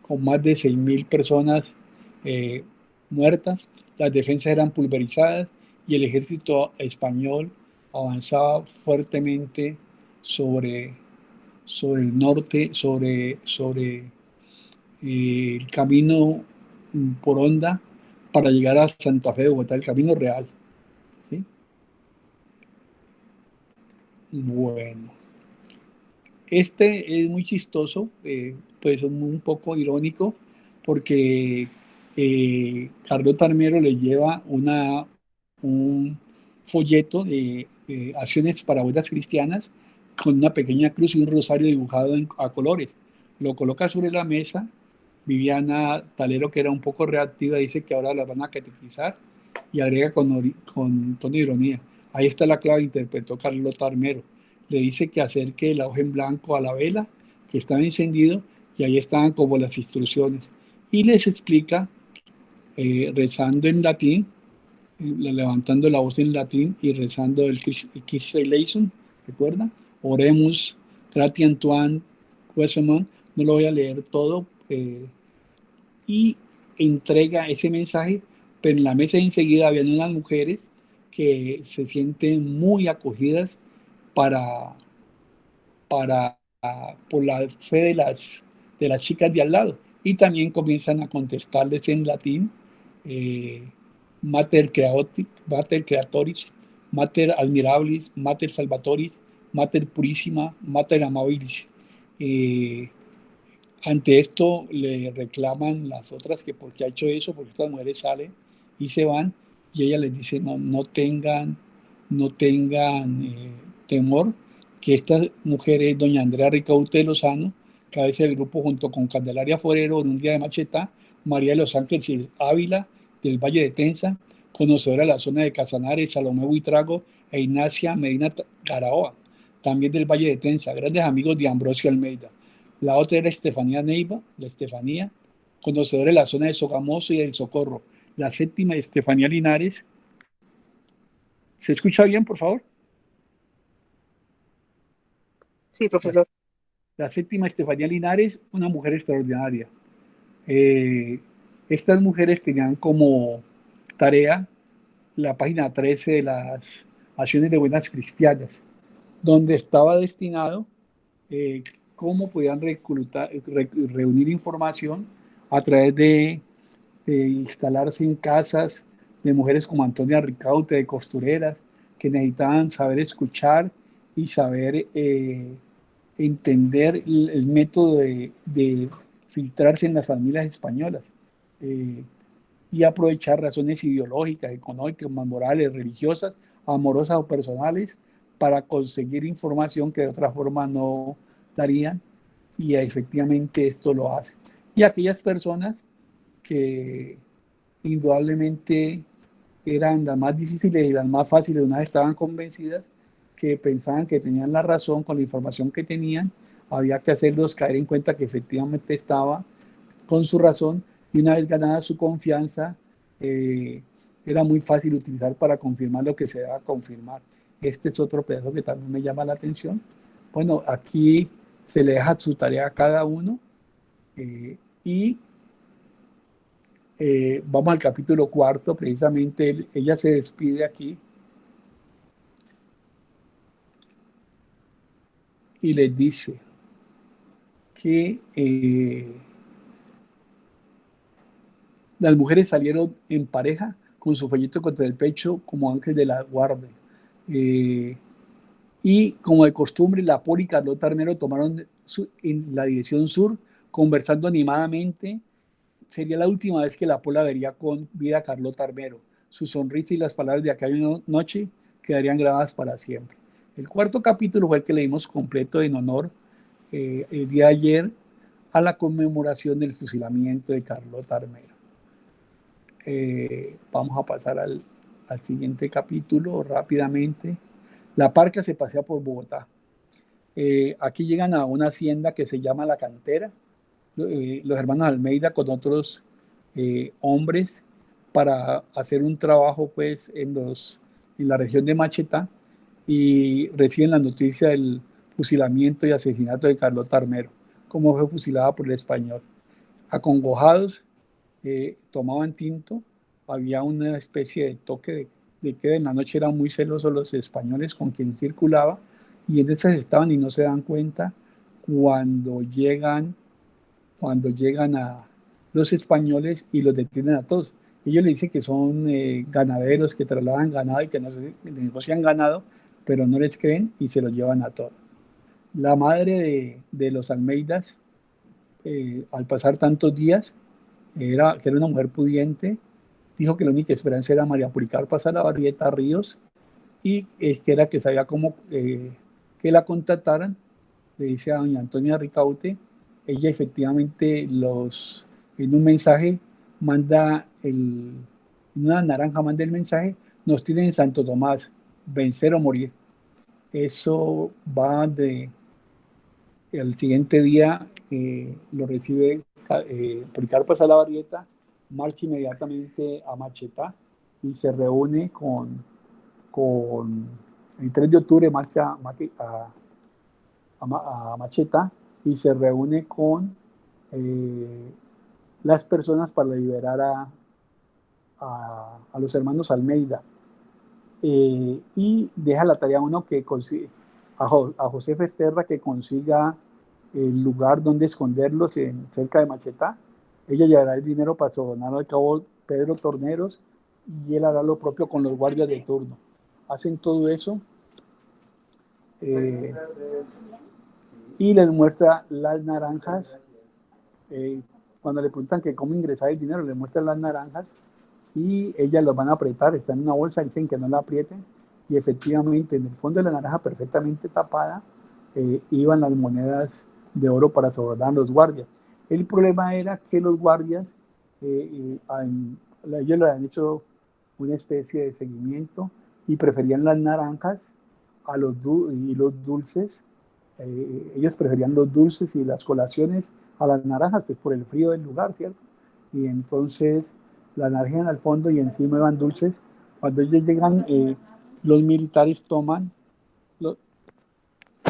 con más de 6.000 personas muertas. las defensas eran pulverizadas y el ejército español avanzaba fuertemente sobre el norte, sobre el camino por Honda para llegar a Santa Fe de Bogotá, el camino real. ¿Sí? Bueno, este es muy chistoso, pues un poco irónico, porque Carlota Armero le lleva un folleto de acciones para bodas cristianas con una pequeña cruz y un rosario dibujado a colores. Lo coloca sobre la mesa. Viviana Talero, que era un poco reactiva, dice que ahora la van a catequizar y agrega con tono de ironía. Ahí está la clave, interpretó Carlota Armero. Le dice que acerque el hoja en blanco a la vela, que estaba encendido, y ahí estaban como las instrucciones. Y les explica, rezando en latín, levantando la voz en latín y rezando el Kyrie eleison, ¿recuerdan? Oremus, grati Antoine, Quesemon, no lo voy a leer todo, y entrega ese mensaje, pero en la mesa enseguida habían unas mujeres que se sienten muy acogidas para, por la fe de las chicas de al lado, y también comienzan a contestarles en latín, eh, Mater Creatoris, Mater Admirabilis, Mater Salvatoris, Mater Purissima, Mater Amabilis. Eh, Ante esto le reclaman las otras que por qué ha hecho eso, porque estas mujeres salen y se van, y ella les dice, no, no tengan temor, que esta mujer es doña Andrea Ricaurte de Lozano, cabeza del grupo junto con Candelaria Forero, en un día de Macheta, María de los Ángeles Ávila, del Valle de Tensa, conocedora de la zona de Casanares, Salomé Buitrago e Ignacia Medina Garaoa, también del Valle de Tensa, grandes amigos de Ambrosio Almeida. La otra era Estefanía Neiva, la Estefanía, conocedora de la zona de Sogamoso y del Socorro. La séptima, Estefanía Linares. ¿Se escucha bien, por favor? Sí, profesor. La séptima, Estefanía Linares, una mujer extraordinaria. Eh, Estas mujeres tenían como tarea la página 13 de las acciones de buenas cristianas, donde estaba destinado eh, cómo podían reunir información a través de instalarse en casas de mujeres como Antonia Ricaurte, de costureras, que necesitaban saber escuchar y saber entender el método de filtrarse en las familias españolas, eh, y aprovechar razones ideológicas, económicas, morales, religiosas, amorosas o personales para conseguir información que de otra forma no darían, y efectivamente esto lo hace. Y aquellas personas que indudablemente eran las más difíciles y las más fáciles, unas estaban convencidas que pensaban que tenían la razón con la información que tenían, había que hacerlos caer en cuenta que efectivamente estaba con su razón, y una vez ganada su confianza, eh, era muy fácil utilizar para confirmar lo que se deba confirmar. Este es otro pedazo que también me llama la atención. Bueno, aquí se le deja su tarea a cada uno, y vamos al capítulo cuarto, precisamente ella se despide aquí y les dice que las mujeres salieron en pareja con su folleto contra el pecho como ángel de la guardia. Eh, y como de costumbre, la Poli y Carlota Armero tomaron en la dirección sur, conversando animadamente. Sería la última vez que la Pola vería con vida a Carlota Armero. Su sonrisa y las palabras de aquella noche quedarían grabadas para siempre. El cuarto capítulo fue el que leímos completo en honor, el día de ayer, a la conmemoración del fusilamiento de Carlota Armero. Vamos a pasar al siguiente capítulo rápidamente. La Parca se pasea por Bogotá. Aquí llegan a una hacienda que se llama La Cantera, los hermanos Almeida con otros hombres, para hacer un trabajo pues en la región de Macheta, y reciben la noticia del fusilamiento y asesinato de Carlota Armero, como fue fusilada por el español. Acongojados, tomaban tinto había una especie de toque de que en la noche eran muy celosos los españoles con quien circulaba, y en esas estaban y no se dan cuenta cuando llegan, cuando llegan a los españoles y los detienen a todos. Ellos le dicen que son ganaderos, que trasladan ganado y que negocian ganado, pero no les creen y se los llevan a todos. La madre de los Almeidas, al pasar tantos días, que era una mujer pudiente, dijo que la única esperanza era María Policarpa Salabarrieta Ríos, y que era que sabía cómo que la contactaran. Le dice a doña Antonia Ricaute. Ella efectivamente en un mensaje manda una naranja manda el mensaje: nos tienen en Santo Tomás, vencer o morir. Eso va el siguiente día, lo recibe Policarpa Salabarrieta, marcha inmediatamente a Machetá y se reúne el 3 de octubre marcha a Machetá y se reúne con las personas para liberar a los hermanos Almeida. Y deja la tarea uno que consigue a José Festerra que consiga el lugar donde esconderlos cerca de Machetá. Ella llevará el dinero para sobornar al cabo Pedro Torneros y él hará lo propio con los guardias de turno. Hacen todo eso y les muestra las naranjas. Cuando le preguntan que cómo ingresar el dinero, les muestran las naranjas y ellas los van a apretar, están en una bolsa, dicen que no la aprieten, y efectivamente en el fondo de la naranja, perfectamente tapada, iban las monedas de oro para sobornar a los guardias. El problema era que los guardias, ellos le han hecho una especie de seguimiento y preferían las naranjas y los dulces. Ellos preferían los dulces y las colaciones a las naranjas, pues por el frío del lugar, ¿cierto? Y entonces las naranjas al fondo y encima iban dulces. Cuando ellos llegan, los militares toman,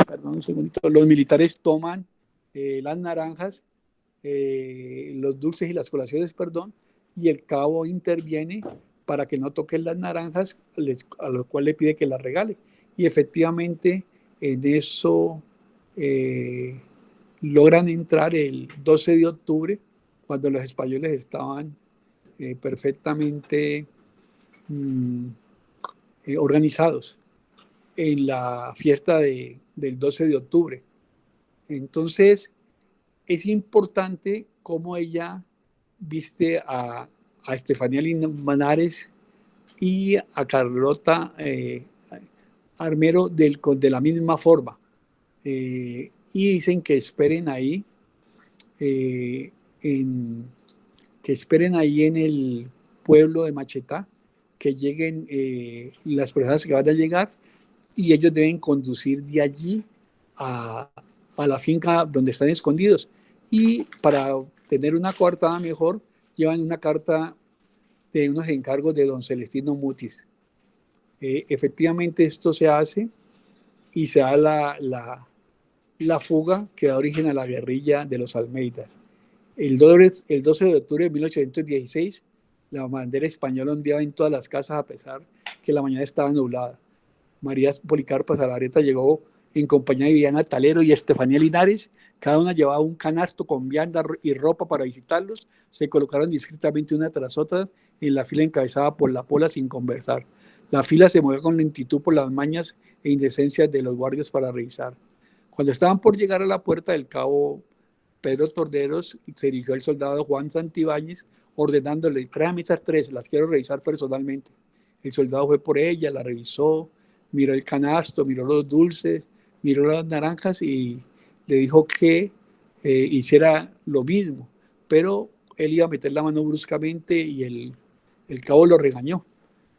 perdón un segundito, los militares toman las naranjas, los dulces y las colaciones, perdón, y el cabo interviene para que no toquen las naranjas, a lo cual le pide que las regale. Y efectivamente en eso logran entrar el 12 de octubre, cuando los españoles estaban perfectamente organizados en la fiesta del 12 de octubre. Entonces, es importante cómo ella viste a Estefanía Linares y a Carlota Armero de la misma forma. Y dicen que esperen ahí, que esperen ahí en el pueblo de Machetá, que lleguen las personas que van a llegar, y ellos deben conducir de allí a la finca donde están escondidos. Y para tener una coartada mejor, llevan una carta de unos encargos de don Celestino Mutis. Efectivamente esto se hace y se da la fuga que da origen a la guerrilla de los Almeidas. El 12 de octubre de 1816, la bandera española ondeaba en todas las casas a pesar que la mañana estaba nublada. María Policarpa Salabarrieta llegó en compañía de Viviana Talero y Estefanía Linares. Cada una llevaba un canasto con vianda y ropa para visitarlos. Se colocaron discretamente una tras otra en la fila encabezada por la Pola sin conversar. La fila se movía con lentitud por las mañas e indecencias de los guardias para revisar. Cuando estaban por llegar a la puerta del cabo Pedro Torneros, se dirigió el soldado Juan Santibáñez ordenándole: tráeme esas tres, las quiero revisar personalmente. El soldado fue por ella, la revisó, miró el canasto, miró los dulces, miró las naranjas y le dijo que hiciera lo mismo, pero él iba a meter la mano bruscamente y el cabo lo regañó.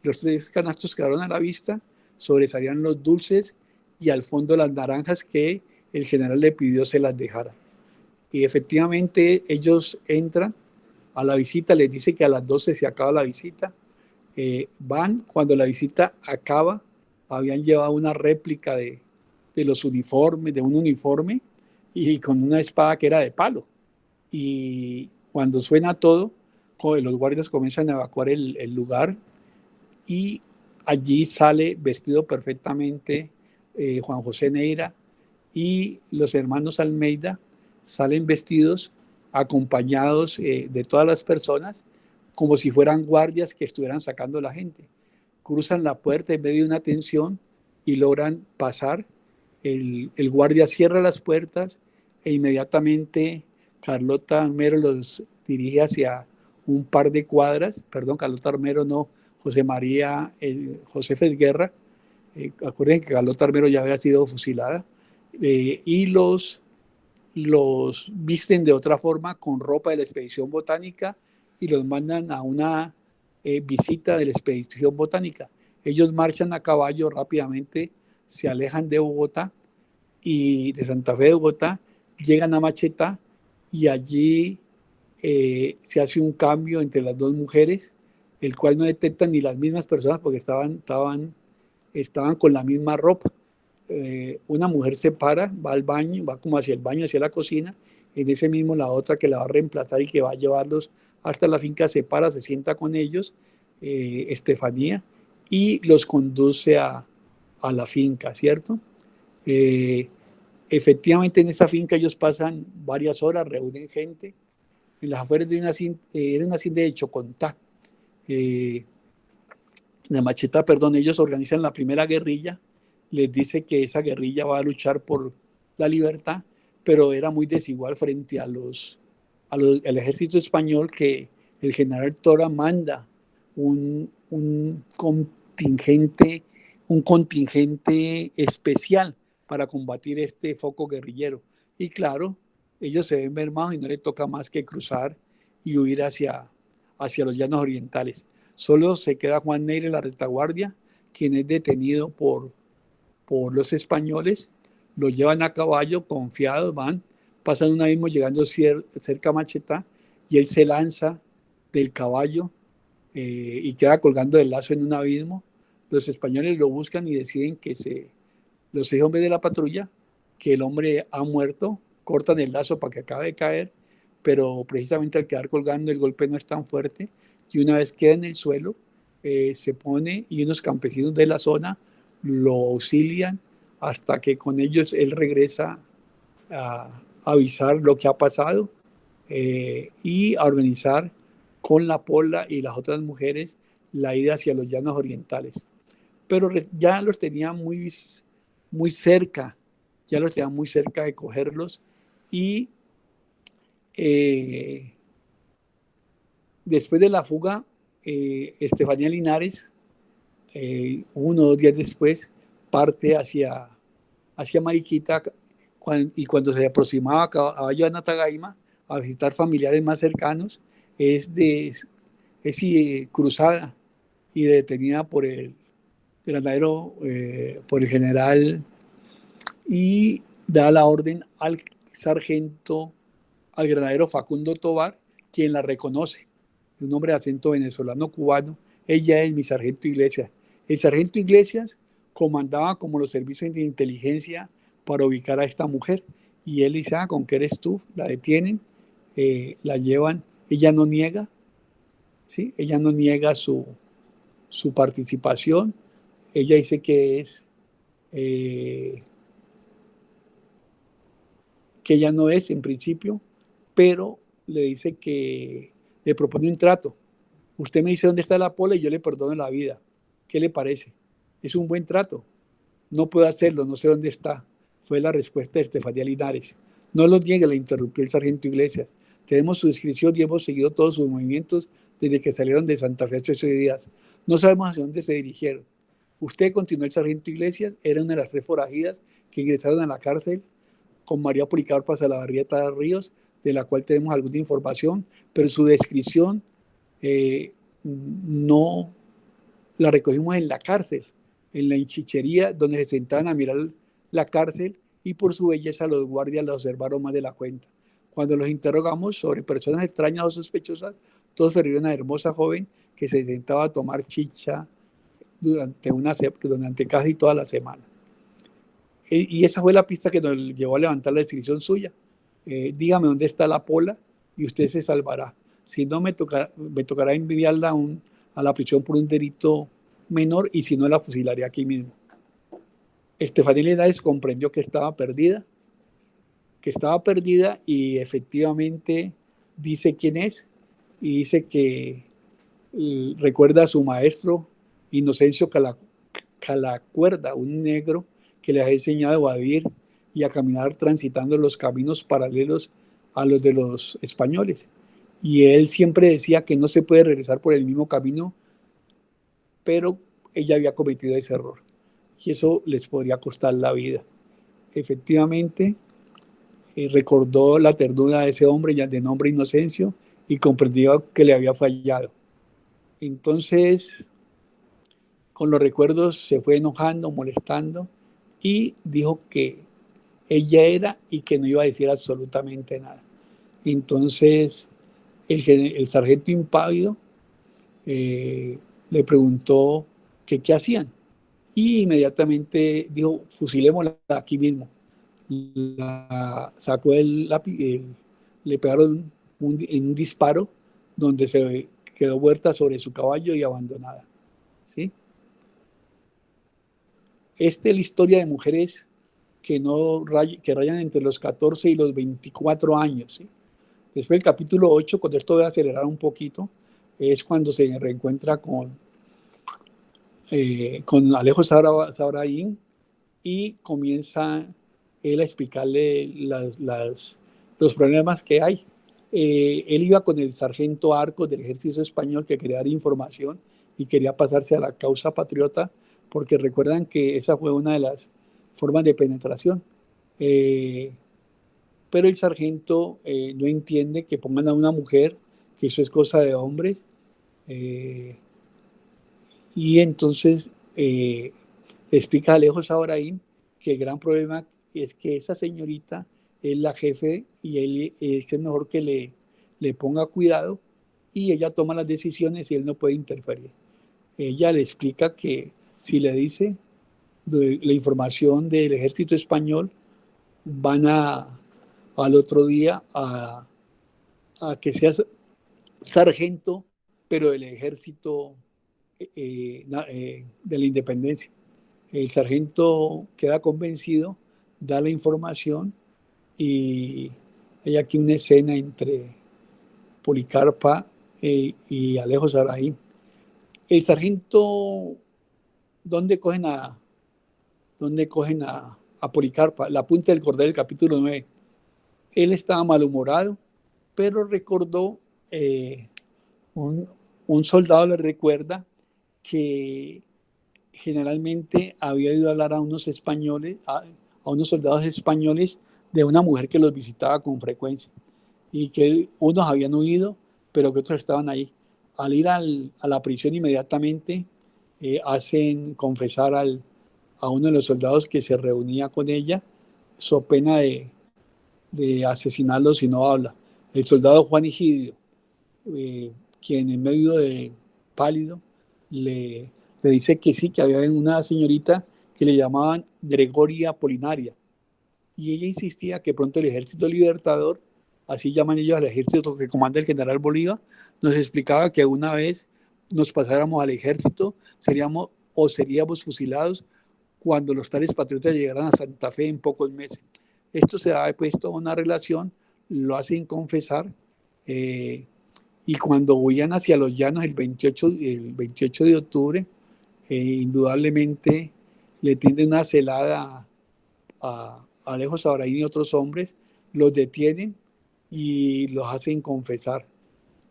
Los tres canastos quedaron a la vista, sobresalían los dulces y al fondo las naranjas que el general le pidió se las dejara. Y efectivamente ellos entran a la visita, les dice que a las 12 se acaba la visita. Van, cuando la visita acaba, habían llevado una réplica de los uniformes, de un uniforme, y con una espada que era de palo. Y cuando suena todo, los guardias comienzan a evacuar el lugar y allí sale vestido perfectamente Juan José Neira, y los hermanos Almeida salen vestidos acompañados de todas las personas como si fueran guardias que estuvieran sacando a la gente. Cruzan la puerta en medio de una tensión y logran pasar. El guardia cierra las puertas e inmediatamente Carlota Armero los dirige hacia un par de cuadras, perdón, Carlota Armero no, José María Josefes Guerra. Acuérdense que Carlota Armero ya había sido fusilada, y los visten de otra forma con ropa de la expedición botánica y los mandan a una visita de la expedición botánica. Ellos marchan a caballo rápidamente, se alejan de Bogotá y de Santa Fe de Bogotá, llegan a Macheta y allí se hace un cambio entre las dos mujeres, el cual no detectan ni las mismas personas porque estaban con la misma ropa. Una mujer se para, va al baño, va como hacia el baño, hacia la cocina, en ese mismo la otra que la va a reemplazar y que va a llevarlos hasta la finca se para, se sienta con ellos, Estefanía, y los conduce a la finca, ¿cierto? Efectivamente en esa finca ellos pasan varias horas, reúnen gente, en las afueras de era una hacienda de Chocontá, de Macheta, perdón. Ellos organizan la primera guerrilla, les dice que esa guerrilla va a luchar por la libertad, pero era muy desigual frente al ejército español, que el general Tora manda un contingente especial para combatir este foco guerrillero. Y claro, ellos se ven mermados y no les toca más que cruzar y huir hacia los llanos orientales. Solo se queda Juan Neira en la retaguardia, quien es detenido por los españoles, lo llevan a caballo, confiados, pasan un abismo llegando cerca a Macheta, y él se lanza del caballo y queda colgando del lazo en un abismo. Los españoles lo buscan y deciden que los 6 hombres de la patrulla, que el hombre ha muerto, cortan el lazo para que acabe de caer, pero precisamente al quedar colgando el golpe no es tan fuerte, y una vez queda en el suelo, se pone, y unos campesinos de la zona lo auxilian hasta que con ellos él regresa a avisar lo que ha pasado, y a organizar con la Pola y las otras mujeres la ida hacia los llanos orientales. Pero ya los tenía muy cerca, de cogerlos, y después de la fuga, Estefanía Linares, 1 o 2 días después, parte hacia Mariquita, y cuando se aproximaba a caballo a Natagaima a visitar familiares más cercanos, es cruzada y detenida por el granadero, por el general, y da la orden al granadero Facundo Tobar, quien la reconoce, un hombre de acento venezolano-cubano. Ella es mi sargento Iglesias. El sargento Iglesias comandaba como los servicios de inteligencia para ubicar a esta mujer, y él dice: ¿con qué eres tú? La detienen, la llevan. Ella no niega, ¿sí? Ella no niega su participación. Ella dice que ella no es en principio, pero le dice que le propone un trato. Usted me dice dónde está la Pola y yo le perdono la vida. ¿Qué le parece? Es un buen trato. No puedo hacerlo, no sé dónde está. Fue la respuesta de Estefanía Linares. No lo niegue, le interrumpió el sargento Iglesias. Tenemos su descripción y hemos seguido todos sus movimientos desde que salieron de Santa Fe hace 8 días. No sabemos hacia dónde se dirigieron. Usted, continuó el sargento Iglesias, era una de las 3 forajidas que ingresaron a la cárcel con María Policarpa Salavarrieta Ríos, de la cual tenemos alguna información, pero su descripción no la recogimos en la cárcel, en la hinchichería, donde se sentaban a mirar la cárcel, y por su belleza los guardias la observaron más de la cuenta. Cuando los interrogamos sobre personas extrañas o sospechosas, todos se rieron a una hermosa joven que se sentaba a tomar chicha durante casi toda la semana. Y esa fue la pista que nos llevó a levantar la descripción suya. Dígame dónde está la Pola y usted se salvará. si no me tocará enviarla a la prisión por un delito menor y si no la fusilaré aquí mismo. Estefanía Linares comprendió que estaba perdida y efectivamente dice quién es y dice que recuerda a su maestro Inocencio Calacuerda, un negro que le ha enseñado a evadir y a caminar transitando los caminos paralelos a los de los españoles. Y él siempre decía que no se puede regresar por el mismo camino, pero ella había cometido ese error y eso les podría costar la vida. Efectivamente, recordó la ternura de ese hombre ya de nombre Inocencio y comprendió que le había fallado. Entonces, con los recuerdos se fue enojando, molestando y dijo que ella era y que no iba a decir absolutamente nada. Entonces, el sargento impávido le preguntó que qué hacían y inmediatamente dijo, fusilémosla aquí mismo. Sacó el lápiz, le pegaron en un disparo donde se quedó muerta sobre su caballo y abandonada. ¿Sí? Esta es la historia de mujeres que rayan entre los 14 y los 24 años. ¿Sí? Después del capítulo 8, cuando esto voy a acelerar un poquito, es cuando se reencuentra con Alejo Sabraín y comienza él a explicarle los problemas que hay. Él iba con el sargento Arcos del ejército español que quería dar información y quería pasarse a la causa patriota, porque recuerdan que esa fue una de las formas de penetración. Pero el sargento no entiende que pongan a una mujer, que eso es cosa de hombres, y entonces le explica a Alejo Sabraín que el gran problema es que esa señorita es la jefe y él es mejor que le ponga cuidado y ella toma las decisiones y él no puede interferir. Ella le explica que si le dice la información del ejército español, van al otro día a que seas sargento, pero del ejército de la independencia. El sargento queda convencido, da la información y hay aquí una escena entre Policarpa y Alejo Sabraín. El sargento, ¿dónde cogen a Policarpa? La punta del cordel del capítulo 9. Él estaba malhumorado, pero recordó, un soldado le recuerda que generalmente había ido a hablar a unos españoles, a unos soldados españoles de una mujer que los visitaba con frecuencia y que unos habían huido, pero que otros estaban ahí. Al ir a la prisión inmediatamente hacen confesar a uno de los soldados que se reunía con ella, so pena de asesinarlo si no habla. El soldado Juan Egidio, quien en medio de pálido le dice que sí, que había una señorita que le llamaban Gregoria Apolinaria. Y ella insistía que pronto el Ejército Libertador, así llaman ellos al ejército que comanda el general Bolívar, nos explicaba que una vez nos pasáramos al ejército, seríamos fusilados cuando los tales patriotas llegaran a Santa Fe en pocos meses. Esto se ha puesto una relación, lo hacen confesar, y cuando huían hacia los llanos el 28 de octubre, indudablemente le tienden una celada a Alejo Sabraín y otros hombres, los detienen y los hacen confesar.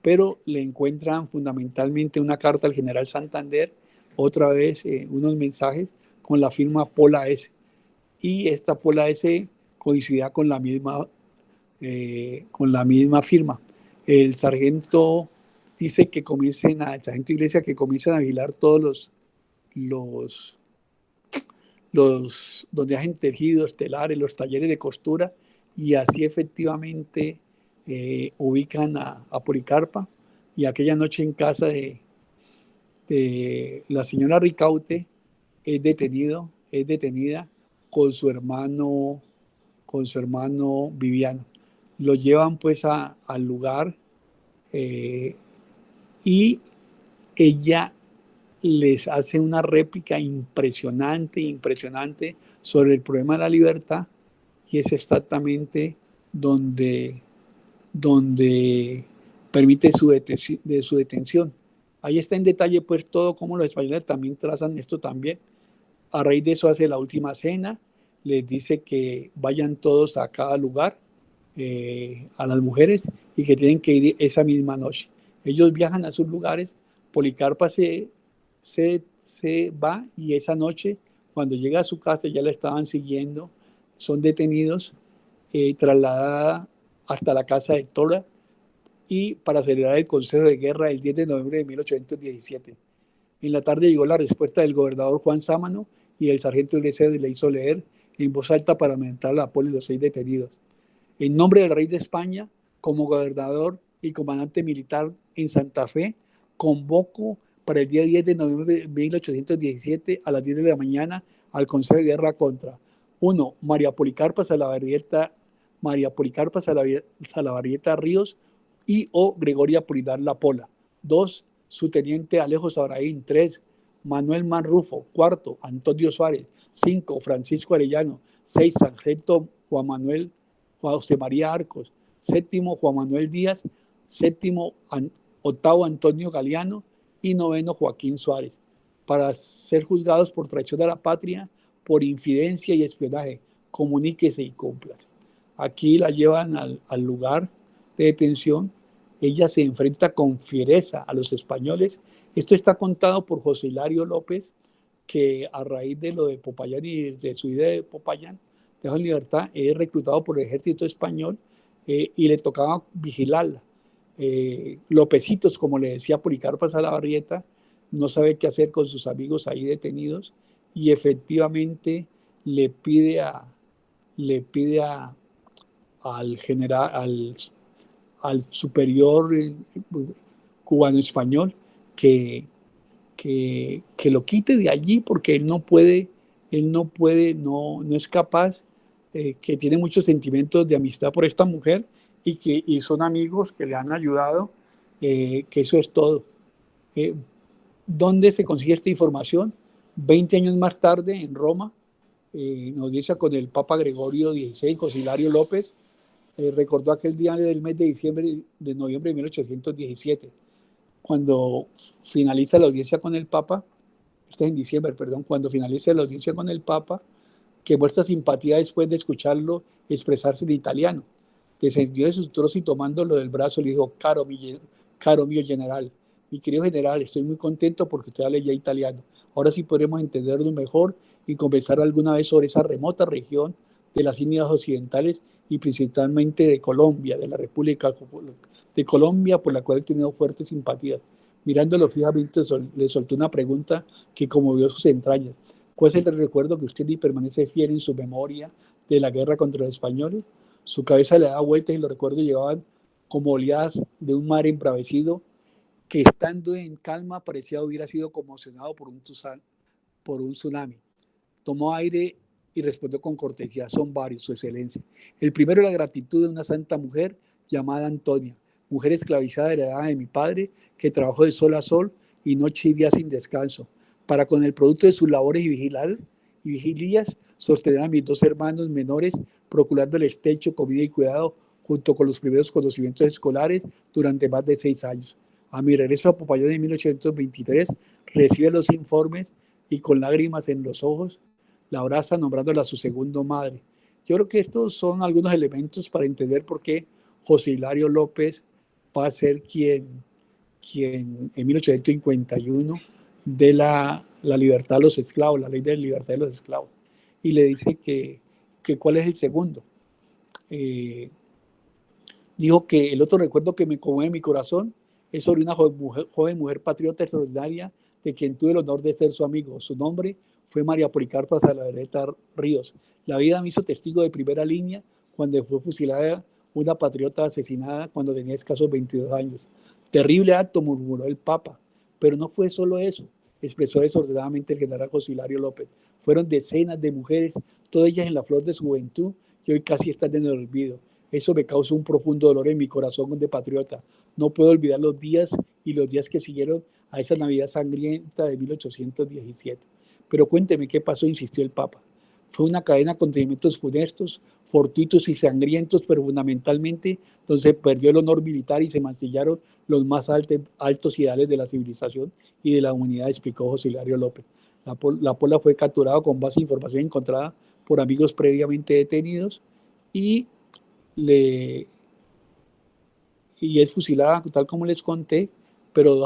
Pero le encuentran fundamentalmente una carta al general Santander, otra vez unos mensajes con la firma Pola S. Y esta Pola S coincidía con la misma firma. El sargento dice que el sargento Iglesia que comiencen a vigilar todos donde hacen tejidos, telares, los talleres de costura, y así efectivamente ubican a Policarpa, y aquella noche en casa de la señora Ricaute es detenida con su hermano Viviano. Lo llevan pues al lugar y ella les hace una réplica impresionante sobre el problema de la libertad, y es exactamente donde permite su detención. Ahí está en detalle pues todo cómo los españoles también trazan esto también. A raíz de eso hace la última cena, les dice que vayan todos a cada lugar, a las mujeres, y que tienen que ir esa misma noche. Ellos viajan a sus lugares, Policarpa se va, y esa noche, cuando llega a su casa, ya la estaban siguiendo, son detenidos, trasladada hasta la casa de Tora, y para celebrar el Consejo de Guerra el 10 de noviembre de 1817. En la tarde llegó la respuesta del gobernador Juan Sámano, y el sargento Iglesias le hizo leer en voz alta para aumentar la poli los 6 detenidos. En nombre del rey de España, como gobernador y comandante militar en Santa Fe, convoco para el día 10 de noviembre de 1817 a las 10 de la mañana al Consejo de Guerra contra 1. María Policarpa Salabarrieta Ríos y o Gregoria Apolinar La Pola. 2. Su teniente Alejo Sabraín. 3. Manuel Manrufo. 4. Antonio Suárez. 5. Francisco Arellano. 6. Sargento Juan José María Arcos. 7. Juan Manuel Díaz. 7. 8. Antonio Galeano. Y 9. Joaquín Suárez, para ser juzgados por traición a la patria, por infidencia y espionaje. Comuníquese y cúmplase. Aquí la llevan al lugar de detención. Ella se enfrenta con fiereza a los españoles. Esto está contado por José Hilario López, que a raíz de lo de Popayán y de su idea de Popayán, dejó en libertad, es reclutado por el ejército español, y le tocaba vigilarla. Lopecitos, como le decía Policarpa Salabarrieta, no sabe qué hacer con sus amigos ahí detenidos, y efectivamente le pide al general, al superior cubano-español que lo quite de allí, porque él no es capaz, que tiene muchos sentimientos de amistad por esta mujer, y son amigos que le han ayudado, que eso es todo. ¿Dónde se consigue esta información? 20 años más tarde, en Roma, en audiencia con el Papa Gregorio XVI, José Hilario López, recordó aquel día del mes de noviembre de 1817, cuando finaliza la audiencia con el Papa, cuando finaliza la audiencia con el Papa, que muestra simpatía después de escucharlo expresarse en italiano. Descendió de su trozo y tomándolo del brazo le dijo: caro mío general, mi querido general, estoy muy contento porque usted habla ya italiano. Ahora sí podremos entenderlo mejor y conversar alguna vez sobre esa remota región de las Indias Occidentales, y principalmente de Colombia, de la República de Colombia, por la cual he tenido fuertes simpatías. Mirándolo fijamente, le soltó una pregunta que conmovió sus entrañas. ¿Cuál es el recuerdo que usted permanece fiel en su memoria de la guerra contra los españoles? Su cabeza le daba vueltas y los recuerdos llegaban como oleadas de un mar embravecido que, estando en calma, parecía hubiera sido conmocionado por un tsunami. Tomó aire y respondió con cortesía: son varios, su excelencia. El primero, la gratitud de una santa mujer llamada Antonia, mujer esclavizada heredada de mi padre, que trabajó de sol a sol y noche y día sin descanso, para con el producto de sus labores y vigilias sostener a mis 2 hermanos menores, procurándoles techo, comida y cuidado, junto con los primeros conocimientos escolares durante más de 6 años. A mi regreso a Popayán en 1823, recibe los informes y, con lágrimas en los ojos, la abraza, nombrándola su segundo madre. Yo creo que estos son algunos elementos para entender por qué José Hilario López va a ser quien en 1851 de la libertad a los esclavos, la ley de libertad de los esclavos. Y le dice que cuál es el segundo. Dijo que el otro recuerdo que me conmueve mi corazón es sobre una joven mujer patriota extraordinaria, de quien tuve el honor de ser su amigo. Su nombre fue María Policarpa Salabarrieta Ríos. La vida me hizo testigo de primera línea cuando fue fusilada una patriota asesinada cuando tenía escasos 22 años. Terrible acto, murmuró el Papa, pero no fue solo eso, expresó desordenadamente el general José Hilario López. Fueron decenas de mujeres, todas ellas en la flor de su juventud, y hoy casi están en el olvido. Eso me causa un profundo dolor en mi corazón de patriota. No puedo olvidar los días y los días que siguieron a esa Navidad sangrienta de 1817. Pero cuénteme qué pasó, insistió el Papa. Fue una cadena de acontecimientos funestos, fortuitos y sangrientos, pero fundamentalmente donde se perdió el honor militar y se mancillaron los más altos ideales de la civilización y de la humanidad, explicó José Hilario López. La Pola fue capturado con base en información encontrada por amigos previamente detenidos y es fusilada, tal como les conté, pero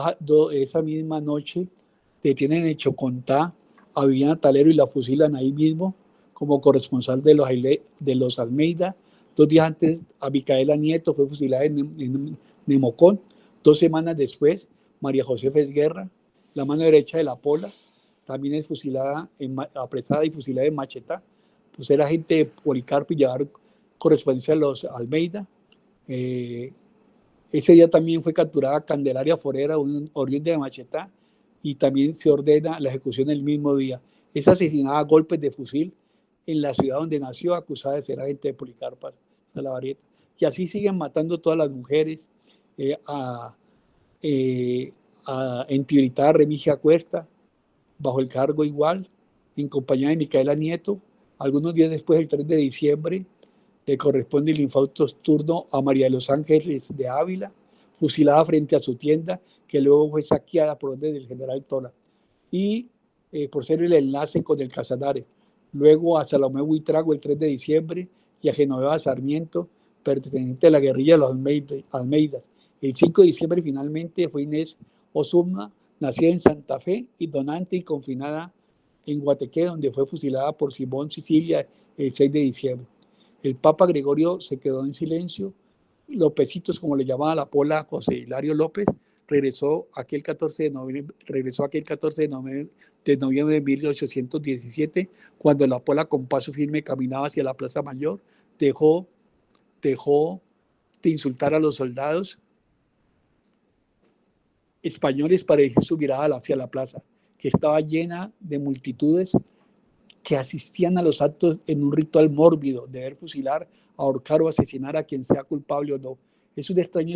esa misma noche detienen en Chocontá a Viviana Talero y la fusilan ahí mismo como corresponsal de los Almeida. 2 días antes, a Micaela Nieto fue fusilada en Nemocón. 2 semanas después, María José Guerra, la mano derecha de la Pola, también es fusilada, apresada y fusilada en Machetá. Pues era gente de Policarpo y llevar correspondencia a los Almeida. Ese día también fue capturada Candelaria Forera, un oriente de Machetá, y también se ordena la ejecución el mismo día. Es asesinada a golpes de fusil en la ciudad donde nació, acusada de ser agente de Policarpo Salabarrieta. Y así siguen matando todas las mujeres. En Tibiritada, Remigia Cuesta, bajo el cargo igual, en compañía de Micaela Nieto. Algunos días después, el 3 de diciembre, le corresponde el infausto turno a María de los Ángeles de Ávila, fusilada frente a su tienda, que luego fue saqueada por orden del general Tola, y por ser el enlace con el Casanare. Luego a Salomé Buitrago el 3 de diciembre y a Genoveva Sarmiento, perteneciente a la guerrilla de los Almeidas. El 5 de diciembre finalmente fue Inés Osuna, nacida en Santa Fe y donante y confinada en Guateque, donde fue fusilada por Simón Sicilia el 6 de diciembre. El Papa Gregorio se quedó en silencio. Lopecitos, como le llamaba la Pola, José Hilario López, regresó aquel 14 de noviembre de 1817, cuando la Pola con paso firme caminaba hacia la Plaza Mayor, dejó de insultar a los soldados españoles para dirigir su mirada hacia la plaza, que estaba llena de multitudes que asistían a los actos en un ritual mórbido de ver fusilar, ahorcar o asesinar a quien sea culpable o no. Es un extraño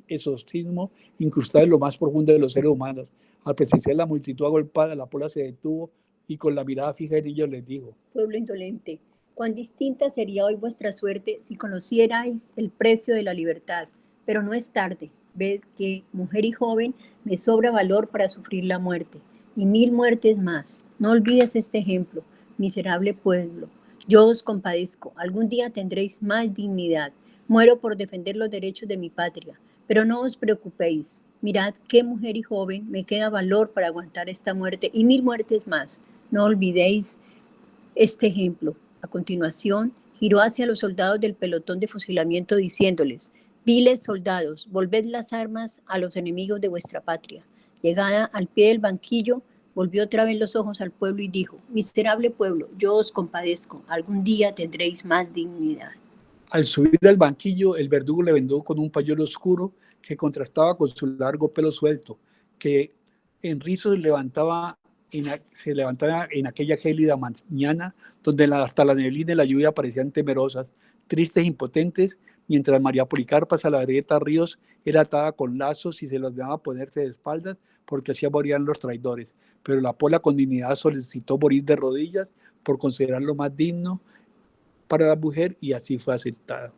exorcismo incrustado en lo más profundo de los seres humanos. Al presenciar la multitud agolpada, la Pola se detuvo y con la mirada fija en ellos les dijo: pueblo indolente, cuán distinta sería hoy vuestra suerte si conocierais el precio de la libertad, pero no es tarde. Ved que, mujer y joven, me sobra valor para sufrir la muerte, y 1000 muertes más. No olvides este ejemplo, miserable pueblo. Yo os compadezco, algún día tendréis más dignidad. Muero por defender los derechos de mi patria, pero no os preocupéis. Mirad qué mujer y joven me queda valor para aguantar esta muerte y 1000 muertes más. No olvidéis este ejemplo. A continuación, giró hacia los soldados del pelotón de fusilamiento diciéndoles: viles soldados, volved las armas a los enemigos de vuestra patria. Llegada al pie del banquillo, volvió otra vez los ojos al pueblo y dijo: miserable pueblo, yo os compadezco, algún día tendréis más dignidad. Al subir al banquillo, el verdugo le vendó con un pañuelo oscuro que contrastaba con su largo pelo suelto, que en rizos se levantaba en aquella gélida mañana, donde hasta la neblina y la lluvia parecían temerosas, tristes e impotentes, mientras María Policarpa Salaverrieta Ríos era atada con lazos y se los dejaba ponerse de espaldas, porque así morían los traidores. Pero la Pola con dignidad solicitó morir de rodillas por considerarlo más digno para la mujer, y así fue aceptada.